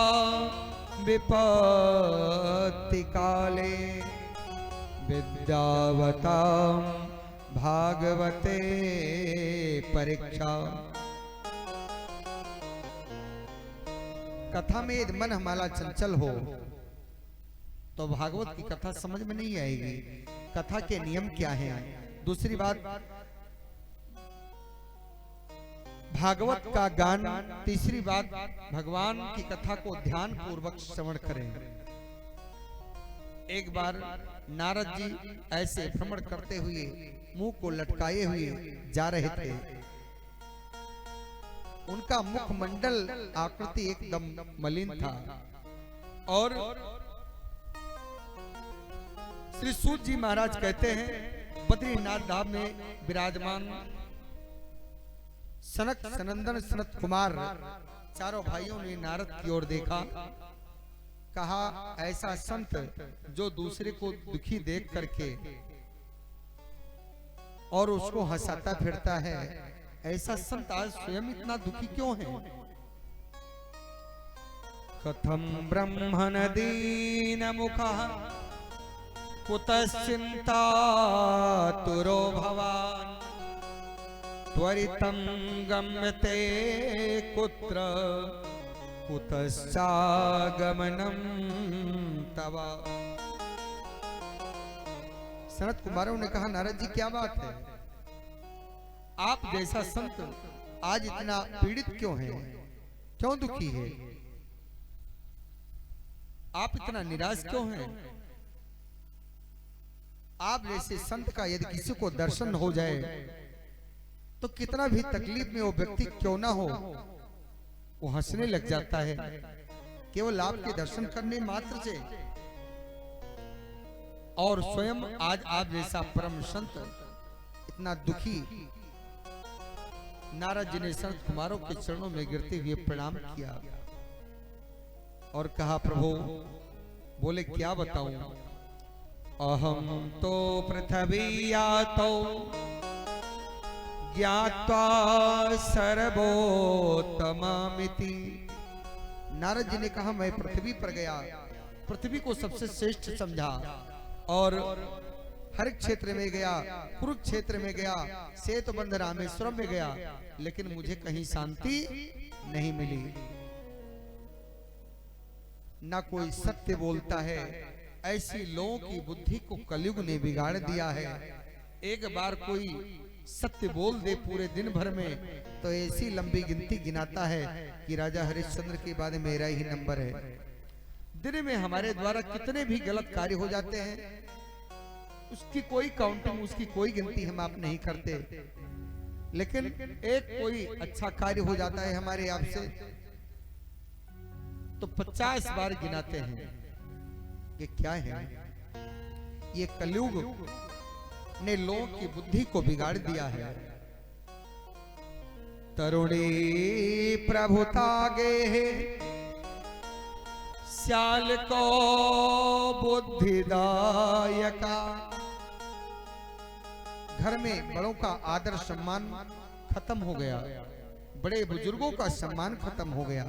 विपत्ति काले विद्यावता भागवते परीक्षा। कथा में यदि मन हमारा चंचल हो तो भागवत की कथा समझ में नहीं आएगी। कथा के नियम क्या हैं? दूसरी बात, भागवत का गान। तीसरी बात, भगवान की कथा को ध्यान पूर्वक श्रवण करें। एक बार नारद जी ऐसे भ्रमण करते हुए मुंह को लटकाए हुए जा रहे थे उनका मुखमंडल आकृति एकदम मलिन था और श्री सूत जी महाराज कहते हैं बद्रीनाथ धाम में विराजमान सनक सनंदन सनत कुमार चारों भाइयों ने नारद की ओर देखा, कहा ऐसा संत जो दूसरे को दुखी देख करके और उसको हंसाता फिरता है, ऐसा संत आज स्वयं इतना दुखी क्यों है? कथम ब्रह्मण दीन मुखः कुतश्चिन्तातुरो भवान् त्वरितं गम्यते कुत्र कुतश्चागमनं तव। सनत कुमारों ने कहा नारद जी क्या बात है, आप जैसा संत आज इतना पीड़ित क्यों है, क्यों दुखी है, आप इतना निराश क्यों हैं? आप जैसे संत का यदि किसी को दर्शन हो जाए तो कितना भी तकलीफ में वो व्यक्ति क्यों ना हो, वो हंसने लग जाता है केवल आपके दर्शन करने मात्र से। और स्वयं आज आप जैसा परम संत इतना दुखी। नारद जी ने संत कुमारों के चरणों में गिरते हुए प्रणाम किया और कहा प्रभु, बोले क्या बताऊं, अहम तो पृथ्वी यातो ज्ञात्वा सर्वोत्तममिति। नारद जी ने कहा मैं पृथ्वी पर गया, पृथ्वी को सबसे श्रेष्ठ समझा और हर क्षेत्र में गया, कुरुक्षेत्र में गया, सेतुबंध रामेश्वरम में गया, लेकिन मुझे कहीं शांति नहीं मिली। ना कोई सत्य बोलता है, ऐसी लोगों की बुद्धि को कलयुग ने बिगाड़ दिया है। एक बार कोई सत्य बोल दे पूरे दिन भर में तो ऐसी लंबी गिनती गिनाता है कि राजा हरिश्चंद्र के बाद मेरा ही नंबर है। दिन में हमारे द्वारा कितने भी गलत कार्य हो जाते हैं, उसकी कोई काउंटिंग, उसकी कोई गिनती हम आप नहीं करते, लेकिन एक कोई अच्छा कार्य हो जाता है हमारे आपसे तो 50 बार गिनाते हैं। ये क्या है? ये कलयुग ने लोगों की बुद्धि को बिगाड़ दिया है। तरुणी प्रभुतागे श्याल को बुद्धिदायका। घर में बड़ों का आदर सम्मान खत्म हो गया, बड़े बुजुर्गों का सम्मान खत्म हो गया,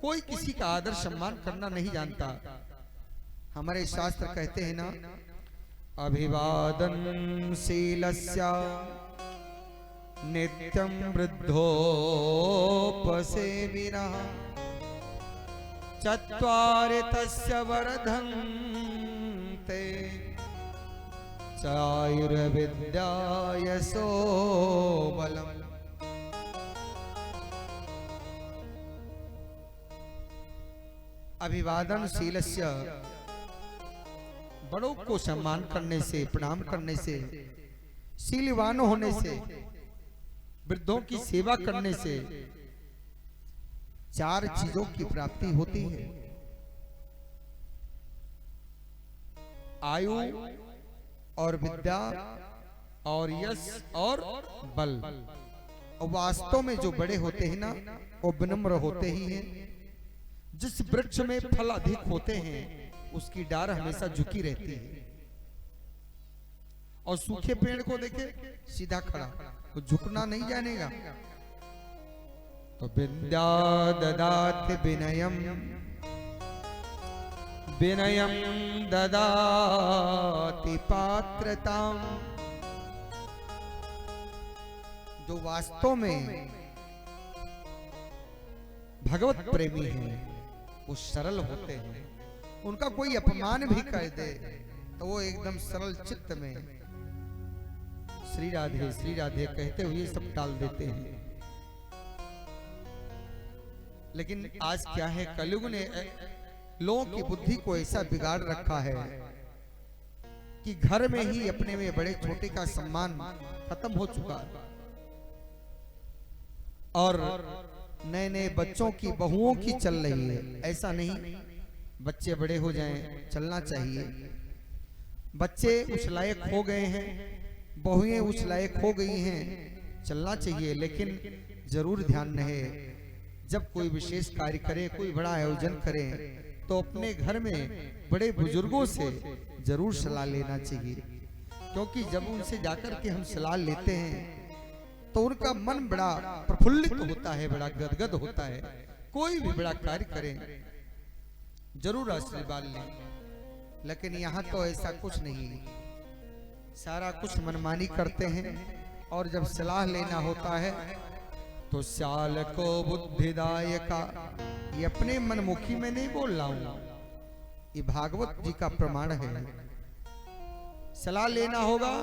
कोई किसी का आदर सम्मान करना नहीं जानता। हमारे शास्त्र कहते हैं ना, अभिवादन शीलस्य नित्यं वृद्धोपसेविनः चत्वारि तस्य वर्धन्ते चायुर्विद्या यशो बलम्। अभिवादन शीलस्य, बड़ों को सम्मान करने से, प्रणाम करने से, शीलवान होने से, वृद्धों की सेवा करने से 4 चीजों की प्राप्ति होती है। आयु और विद्या और यश और बल। और वास्तव में जो बड़े होते हैं ना, वो विनम्र होते ही हैं। जिस वृक्ष में फल अधिक होते हैं उसकी डार हमेशा झुकी रहती है, और सूखे पेड़ को देखे सीधा खड़ा, वो झुकना नहीं जानेगा। तो विद्या ददाति विनयम, विनयम ददाति पात्रताम। जो वास्तव में भगवत प्रेमी हैं वो सरल होते हैं। उनका कोई अपमान भी कर दे तो वो एकदम सरल चित्त में श्री राधे कहते हुए सब टाल देते हैं। लेकिन आज क्या है, कलयुग ने लोगों की बुद्धि को ऐसा बिगाड़ रखा है कि घर में ही अपने में बड़े छोटे का सम्मान खत्म हो चुका है। और नए नए बच्चों की बहुओं की चल रही है। ऐसा नहीं, बच्चे बड़े हो जाएं, चलना चाहिए। बच्चे उस लायक हो गए हैं, बहुएं उस लायक हो गई हैं, चलना चाहिए। लेकिन जरूर ध्यान रहे, जब कोई विशेष कार्य करे, कोई बड़ा आयोजन करे, तो अपने घर में बड़े बुजुर्गों से जरूर सलाह लेना चाहिए। क्योंकि जब उनसे जाकर के हम सलाह लेते हैं तो उनका मन बड़ा प्रफुल्लित होता है, बड़ा गदगद होता है। कोई भी बड़ा कार्य करें जरूर आशीर्वाद लें। लेकिन यहाँ तो ऐसा कुछ नहीं, सारा कुछ मनमानी करते हैं। और जब सलाह लेना होता है तो साल को बुद्धिदायका, ये अपने मनमुखी में नहीं बोल रहा हूं, ये भागवत जी का प्रमाण है। सलाह लेना होगा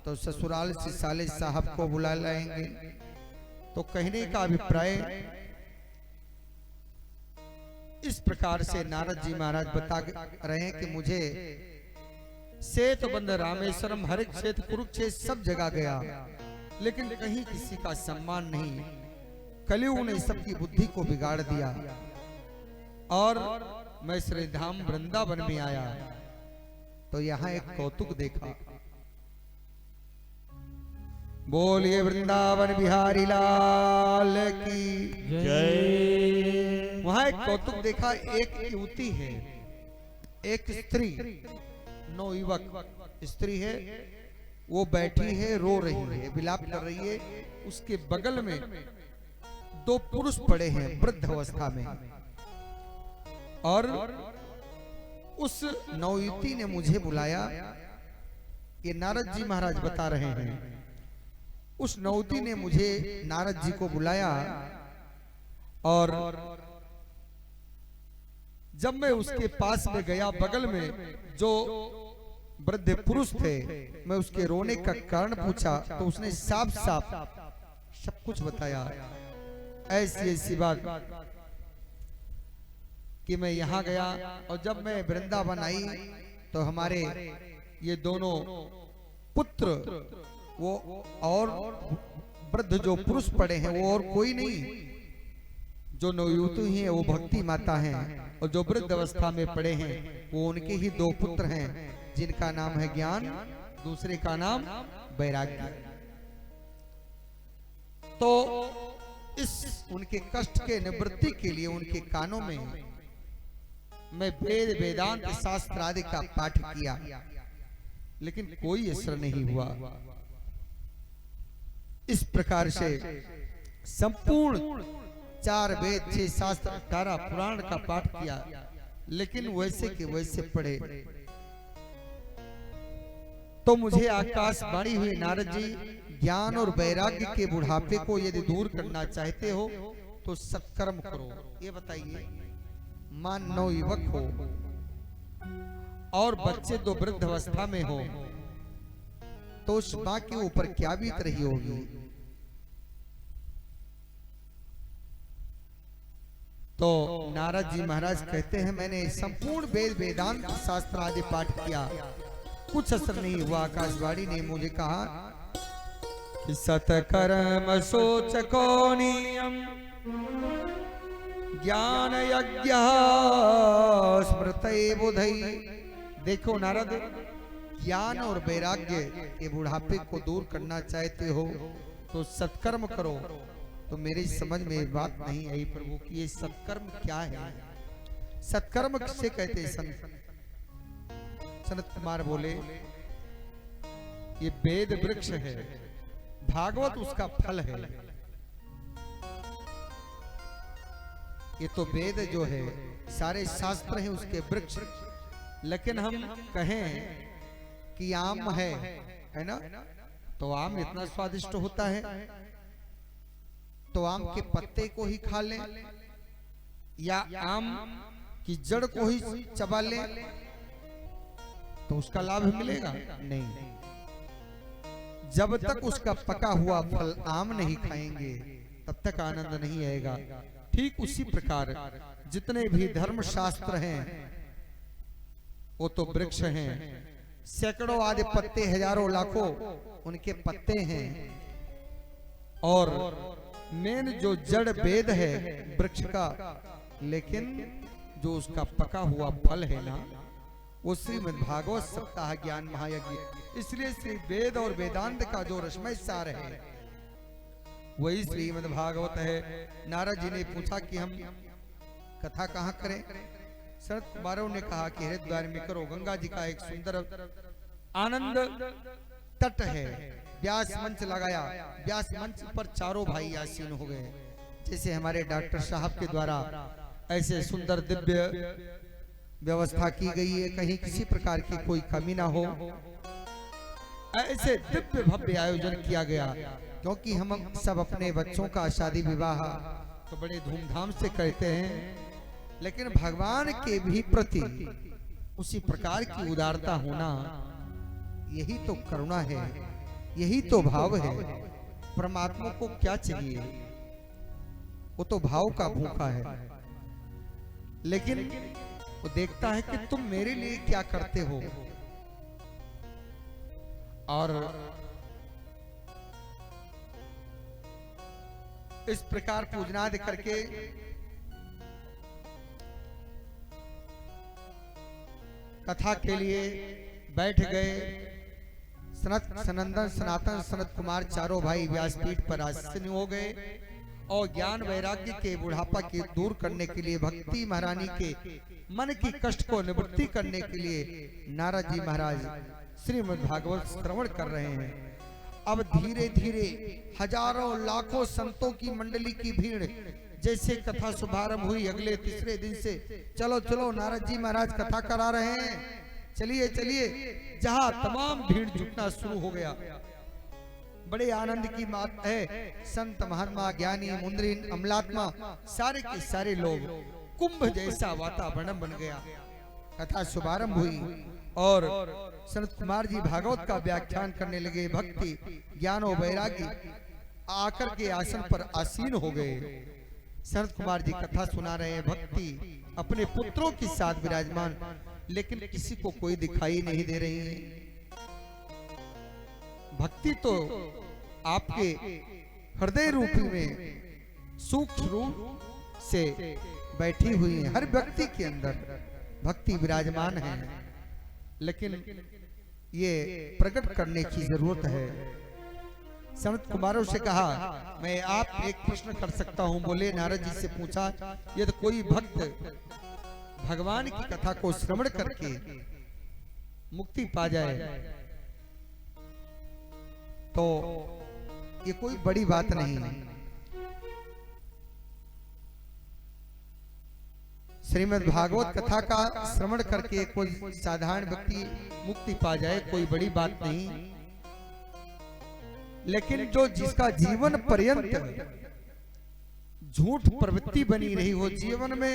तो ससुराल से साले साहब को बुला लाएंगे। तो कहने का अभिप्राय इस प्रकार से नारद जी महाराज बता रहे हैं कि मुझे सेतुबंध, रामेश्वरम, हर क्षेत्र, कुरुक्षेत्र सब जगह गया, लेकिन कहीं किसी का सम्मान नहीं। कलयुग ने सबकी बुद्धि को बिगाड़ दिया और मैं श्री धाम वृंदावन में आया तो यहाँ एक कौतुक देखा। बोलिए वृंदावन बिहारी लाल की जय। वहां एक कौतुक देखा। एक युवती है, एक स्त्री, नवयुवक स्त्री है, वो बैठी है, रो रही है, विलाप कर रही है। उसके बगल में दो पुरुष पड़े हैं वृद्ध अवस्था में। और उस नवयुवती ने मुझे बुलाया, ये नारद जी महाराज बता रहे हैं। उस नवयुवती ने मुझे नारद जी को बुलाया और जब मैं उसके पास में गया, बगल में जो वृद्ध पुरुष थे, मैं उसके रोने का कारण पूछा तो उसने साफ साफ सब कुछ बताया। ऐसी ऐसी बात कि मैं यहाँ गया और जब मैं वृंदावन आई तो हमारे ये दोनों पुत्र, वो और वृद्ध जो पुरुष पड़े हैं वो और कोई नहीं, जो नवयुवती हैं वो भक्ति माता हैं, और जो वृद्ध अवस्था में पड़े हैं वो उनके ही दो पुत्र हैं, जिनका नाम है ज्ञान, दूसरे का नाम वैराग्य। तो इस उनके कष्ट के निवृत्ति के लिए उनके कानों में मैं वेद वेदांत शास्त्र आदि का पाठ किया, लेकिन कोई असर नहीं हुआ। इस प्रकार से संपूर्ण 4 वेद 6 शास्त्र 18 पुराण का पाठ किया, लेकिन वैसे के वैसे पढ़े। तो मुझे आकाशवाणी हुई, नारद जी, ज्ञान और वैराग्य के बुढ़ापे को यदि दूर करना चाहते हो तो सत्कर्म करो। ये बताइए, मान नवयुवक हो और बच्चे दो वृद्ध अवस्था में हो तो उस मां के ऊपर क्या बीत रही होगी। तो नारद जी महाराज कहते हैं, मैंने संपूर्ण वेद वेदांत शास्त्र आदि पाठ किया, कुछ असर नहीं हुआ। आकाशवाणी ने मुझे कहा कि सतकर्म सोचको नियम ज्ञान यज्ञ स्मृतये बुधई। देखो नारद, ज्ञान और वैराग्य के बुढ़ापे को दूर करना चाहते हो तो सत्कर्म करो। तो मेरी समझ में बात नहीं आई प्रभु कि ये सत्कर्म क्या है। सत्कर्म किसे कहते हैं? सनत कुमार बोले, ये वेद वृक्ष है, भागवत उसका फल है। ये तो वेद जो है, सारे शास्त्र हैं उसके वृक्ष। लेकिन हम कहें कि आम है ना, तो आम इतना स्वादिष्ट होता है, तो आम के पत्ते को ही खा लें या आम की जड़ को ही चबा लें तो उसका लाभ मिलेगा? नहीं। जब तक उसका पका हुआ फल आम नहीं खाएंगे तब तक आनंद नहीं आएगा। ठीक उसी प्रकार जितने भी धर्म शास्त्र हैं वो तो वृक्ष हैं, सैकड़ों आदि पत्ते, हजारों लाखों उनके पत्ते हैं, और मेन जो जड़ वेद है वृक्ष का, लेकिन जो उसका पका हुआ फल है ना, वो श्रीमद् भागवत सप्ताह ज्ञान महायज्ञ। इसलिए श्री वेद और वेदांत का जो रसमय सार है वही श्रीमद् भागवत है। नारद जी ने पूछा कि हम कथा कहाँ करें? शरद कुमारों ने कहा कि हरिद्वार में करो। गंगा जी का एक सुंदर आनंद तट है, व्यास मंच लगाया, व्यास मंच पर चारों भाई आसीन हो गए। जैसे हमारे डॉक्टर साहब के द्वारा ऐसे सुंदर दिव्य व्यवस्था की गई है, कहीं किसी प्रकार की कोई कमी ना हो, ऐसे दिव्य भव्य आयोजन किया गया। क्योंकि हम सब अपने बच्चों का शादी विवाह तो बड़े धूमधाम से करते हैं, लेकिन भगवान के भी प्रति उसी प्रकार की उदारता होना, यही तो करुणा है, यही तो भाव है। परमात्मा को क्या चाहिए? वो तो भाव का भूखा है, लेकिन वो देखता है कि तुम मेरे लिए क्या करते हो। और इस प्रकार पूजनादि करके कथा के लिए बैठ गए। सनंदन सनातन सनत कुमार चारों भाई व्यासपीठ पर आसीन हो गए और ज्ञान वैराग्य के बुढ़ापा के दूर करने के लिए, भक्ति महारानी के मन की कष्ट को निवृत्ति करने के लिए नारद जी महाराज श्रीमद् भागवत श्रवण कर रहे हैं। अब धीरे धीरे हजारों लाखों संतों की मंडली की भीड़, जैसे कथा शुभारंभ हुई अगले तीसरे दिन से, चलो चलो नारद जी महाराज कथा करा रहे हैं, चलिए चलिए, जहां तमाम भीड़ जुटना शुरू हो गया। बड़े आनंद की बात है, संत महात्मा ज्ञानी मुंद्रीन अमलात्मा सारे के सारे लोग, कुंभ जैसा वातावरण बन गया। कथा शुभारंभ हुई और सनत कुमार जी भागवत का व्याख्यान करने लगे। भक्ति ज्ञान और वैराग्य आकर के आसन पर आसीन हो गए। सनत कुमार जी कथा सुना रहे हैं, भक्ति अपने पुत्रों के साथ विराजमान, लेकिन किसी को कोई दिखाई नहीं दे रही है। भक्ति तो आपके हृदय रूपी में सूक्ष्म रूप से बैठी हुई है, हर व्यक्ति के अंदर भक्ति विराजमान है, लेकिन ये प्रकट करने की जरूरत है। सनत कुमारों से कहा, मैं आप एक प्रश्न कर सकता हूं? बोले। नारद जी से पूछा, यदि कोई भक्त भगवान की कथा को श्रवण करके मुक्ति पा जाए तो ये कोई बड़ी बात नहीं है। श्रीमद् भागवत कथा का श्रवण करके कोई साधारण व्यक्ति मुक्ति पा जाए, कोई बड़ी बात नहीं, लेकिन जो जिसका जीवन पर्यंत झूठ प्रवृत्ति बनी रही हो, जीवन में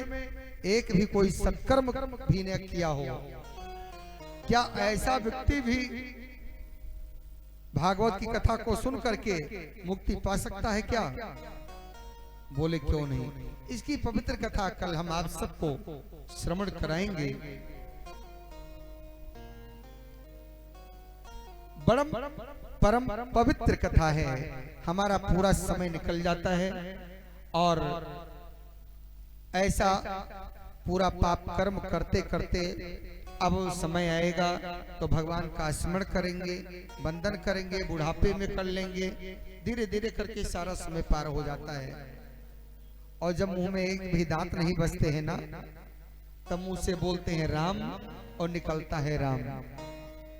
एक भी कोई सत्कर्म भी न किया हो, क्या ऐसा व्यक्ति भी भागवत की कथा को सुन करके मुक्ति पा सकता है क्या? बोले क्यों नहीं। इसकी पवित्र कथा कल हम आप सबको श्रवण कराएंगे। परम पवित्र कथा है। हमारा पूरा समय निकल जाता है और ऐसा पूरा पाप कर्म करते करते अब समय आएगा तो भगवान का स्मरण करेंगे, वंदन करेंगे, बुढ़ापे में कर लेंगे, धीरे धीरे करके सारा समय पार हो जाता है। और जब मुंह में एक भी दांत नहीं बचते हैं ना, तब मुंह से बोलते हैं राम और निकलता है राम।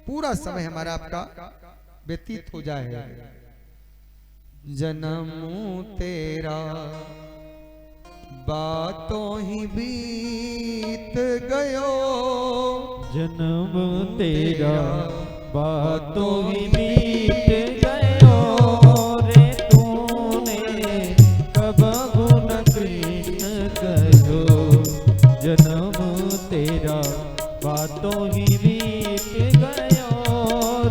पूरा समय हमारा आपका व्यतीत हो जाए। जन्म तेरा बातों ही बीत गयो, जन्म तेरा बातों ही बीत गयो रे, तूने कब गुण कृष्ण कहो। जन्म तेरा बातों ही बीत गयो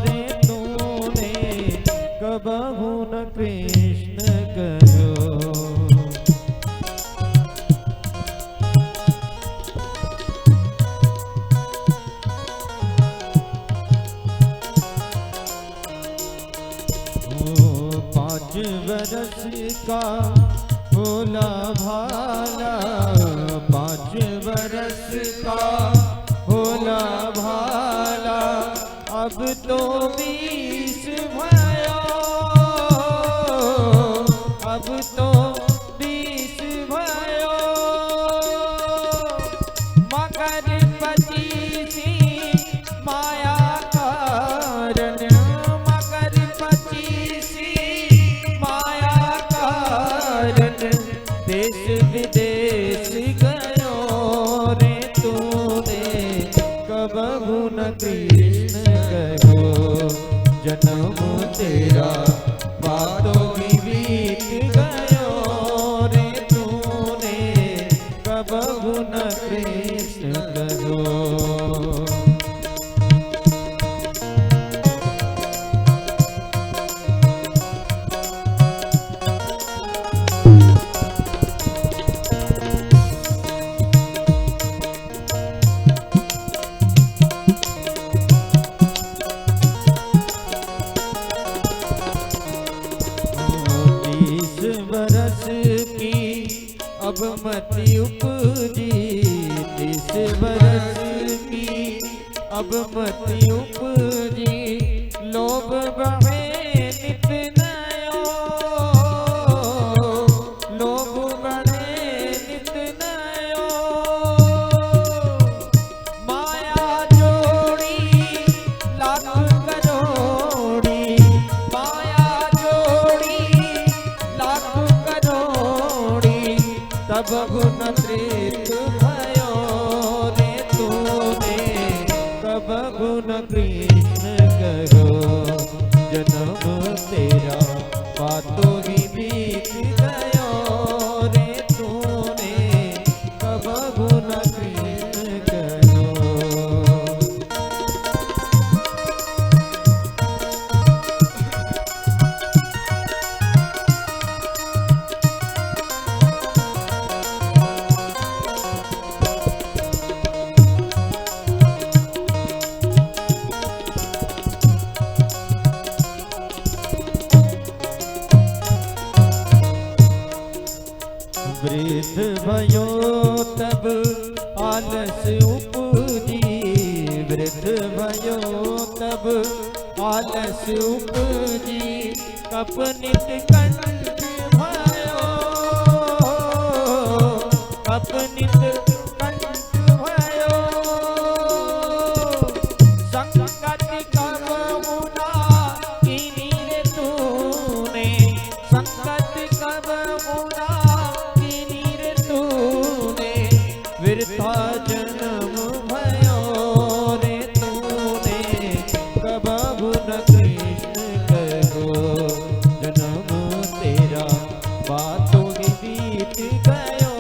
रे, तूने कब गुण कृष्ण कहो। बरस का भोला भाला, 5 बरस का भोला भाला, अब तो 20 भयो, अब तो 20 भयो, मगर 25 माया कारण, मगर 25 माया कारण, देश विदेश गयो रे तूने, कबहू न कृष्ण कहो जन्म तेरा, बातों ही बीत गयो रे तूने, कबहू न कृष्ण कहो। अब मति उपजी, 30 बरस की अब मति उपजी, लोभ बढ़े नित नयो, लोभ बढ़े नित नयो, माया जोड़ी लाख करोड़ी, माया जोड़ी लाख करोड़ी, तब गुण प्रीत भयो रे तूने, कब गुण कृष्ण कहो जन्म तेरा, बातों ही बीत गयो रे तूने, कब गुण कृष्ण कहो। वृद्ध भयो तब आलस उपजी, वृद्ध भयो तब आलस उपजी, कपनित कंठ भयो, कपनित कंठ भयो, संकट कबहू ना कीनी रे तूने, संकट कबहू ना वृथा जन्म भयो रे तूने, कबहू न कृष्ण कहो जन्म तेरा, बातों ही बीत गयो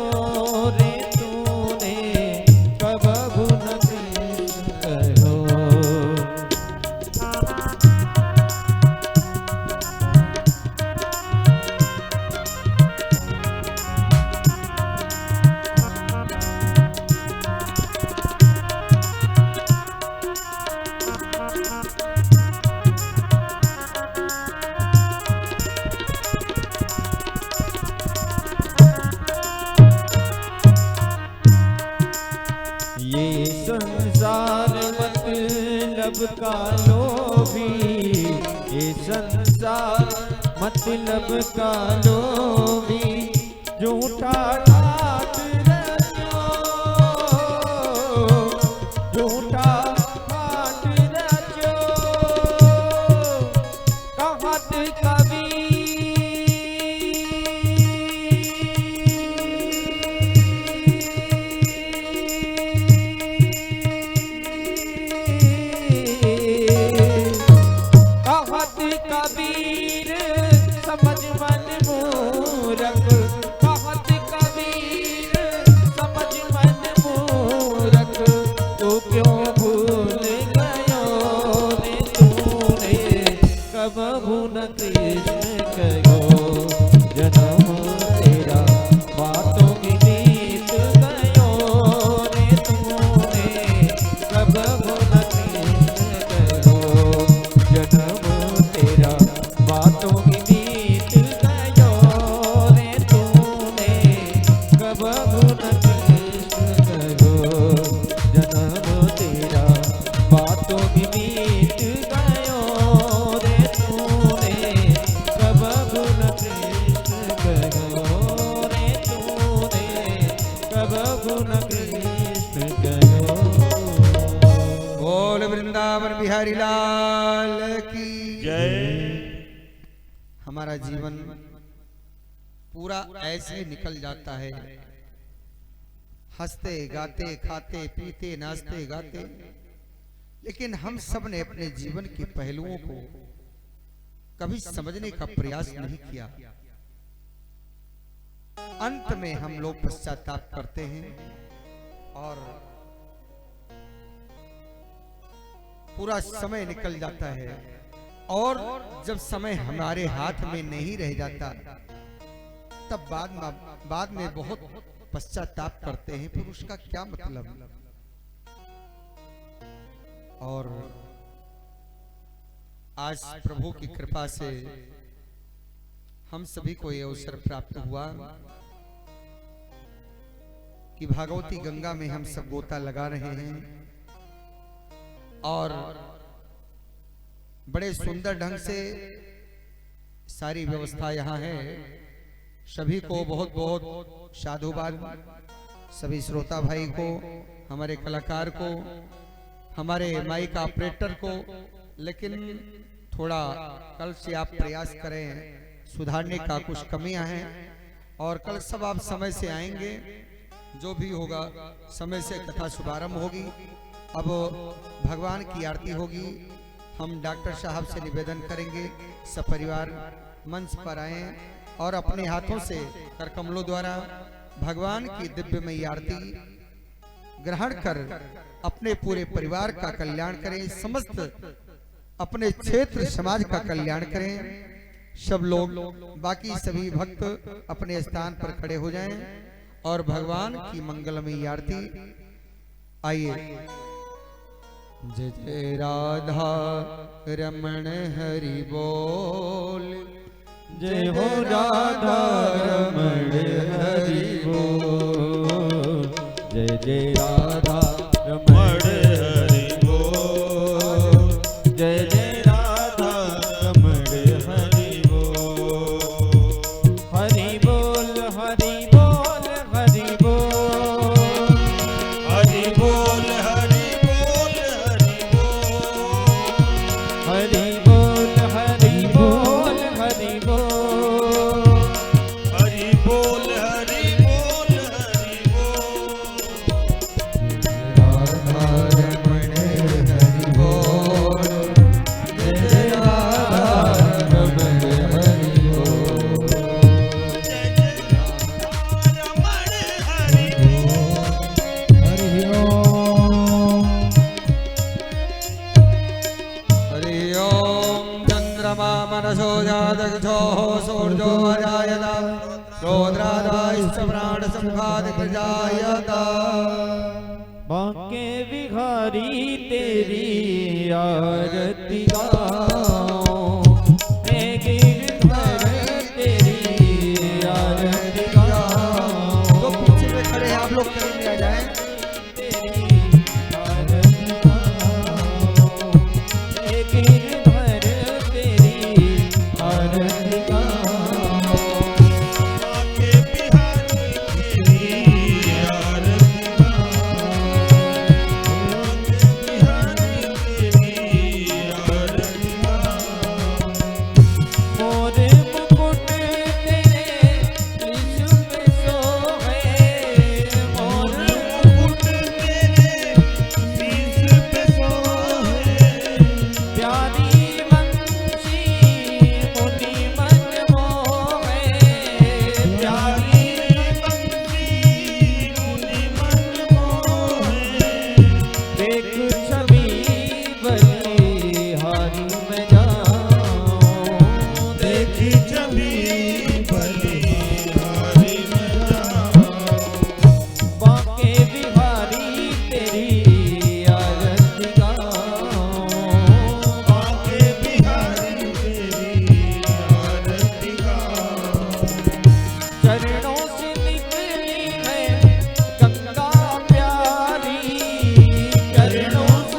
रे तूने, कबहू न कृष्ण कहो। ये संसार मतलब का लोभी, ये संसार मतलब का लोभी, झूठा ठाठ रचो, झूठा ठाठ रचो, कहत कबीर समझ मन मूरख, कहत कबीर करुण कृष्ण करो। बोल वृंदावन बिहारी लाल की जय। हमारा जीवन पूरा ऐसे ही निकल जाता है, हंसते गाते खाते पीते नाचते गाते, लेकिन हम सब ने अपने जीवन के पहलुओं को कभी समझने का प्रयास नहीं किया। अंत में हम लोग पश्चाताप करते हैं और पूरा समय निकल जाता है, और जब समय हमारे हाथ में नहीं रह जाता तब बाद में बहुत पश्चाताप करते हैं, फिर उसका क्या मतलब। और आज प्रभु की कृपा से हम सभी को यह अवसर प्राप्त हुआ कि भागवती गंगा में हम सब गोता लगा रहे हैं और बड़े सुंदर ढंग से सारी व्यवस्था यहाँ है। सभी को बहुत बहुत साधुवाद, सभी श्रोता भाई को, हमारे कलाकार को, हमारे माइक ऑपरेटर को। लेकिन थोड़ा कल से आप प्रयास करें सुधारने का, कुछ कमियां हैं, और कल सब आप समय से आएंगे। जो भी होगा समय से कथा शुभारंभ होगी। अब भगवान की आरती होगी। हम डॉक्टर साहब से निवेदन करेंगे सपरिवार मंच पर आए और अपने हाथों से करकमलों द्वारा भगवान की दिव्यमयी आरती ग्रहण कर अपने पूरे परिवार का कल्याण करें, समस्त अपने क्षेत्र समाज का कल्याण करें। सब लोग, बाकी सभी भक्त अपने स्थान पर खड़े हो जाएं और भगवान की मंगलमयी आरती। आइए। जय जय राधा रमण हरि बोल, जय हो राधा रमण हरि बोल, जय जय राधा रमण हरि बोल, जय जय राधा रमण हरि बोल, हरि बोल हरि बोल हरि बोल, हरि बोल हरि बोल हरि बोल, हरि बोल हरि बोल हरि बोल, हरि बोल हरि बोल हरि बोल। राधा रमण हरि बोल, जय राधा रमण हरि बोल, जय जय रमण हरि बोल। हरि ओम। हरि ओम। चंद्रमा मनसो जातगो सूर्यो अजायता, रुद्रादाश्च प्राण संघात प्रजायता। बांके बिहारी तेरी आरती गाऊं, हे गिरधर तेरी आरती गाऊं, तो पीछे में खड़े हैं आप लोग, करीब आ जाएं। तेरी आरती गाऊं, हे गिरधर तेरी आरती गाऊं, आके बिहार तेरी आरती गाऊं, बिहार तेरी आरती गाऊं। मोर मुकुट तेरे विश्व में सोहे, मोर मुकुट तेरे शीश पे सोहे, प्यारी वंशी मुनि मन मोहे, प्यारी बंसी मुनि मन मोहे। देख छवि बलिहारी में जाऊं, देखी छवि बलिहारी में जाऊं, बांके बिहारी तेरी आरती गाऊं, आके बिहारी तेरी आरती गाऊं। चरणों से निकली है गंगा प्यारी, चरणों से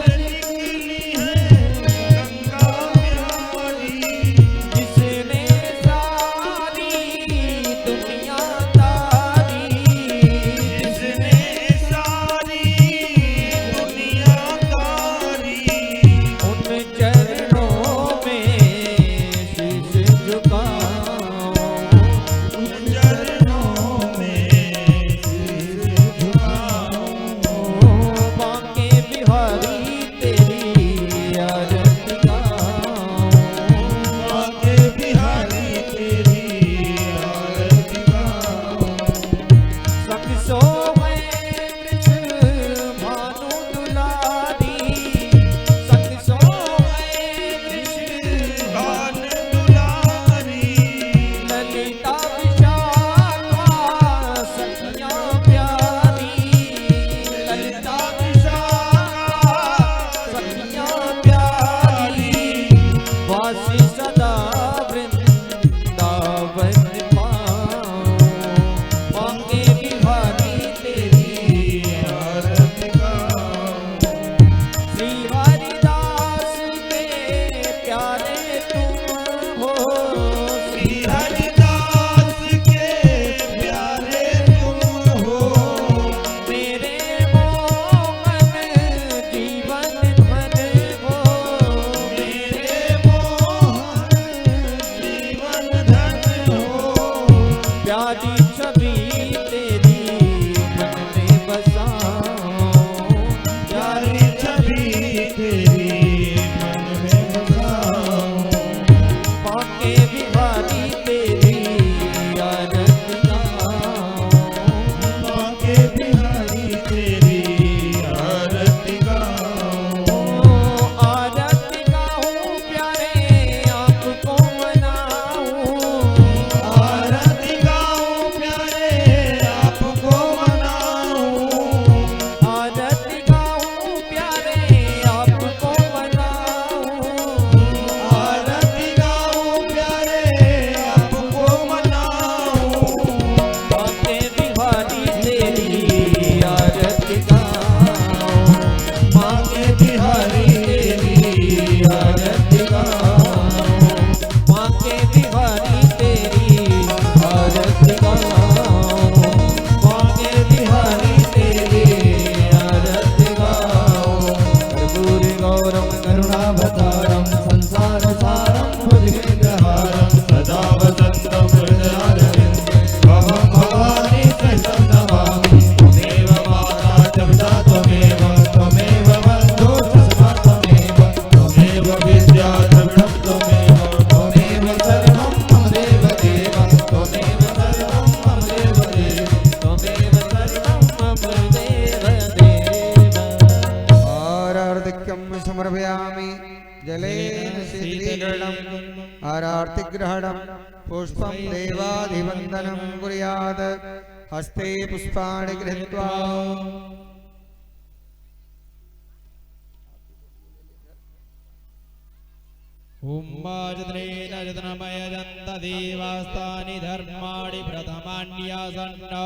जलेन शीतलीकरणम् आरार्तिग्रहणं पुष्पं देवाधिवन्दनं कुर्यात् हस्ते पुष्पाणि गृहीत्वा उम्माजत्रेण जतनमयजन्त देवास्तानि धर्माणि प्रथमान्यासन्न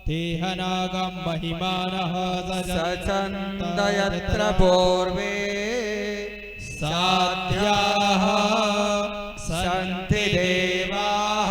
तेहनागं महिमानः सचन्द यत्र पूर्वे सा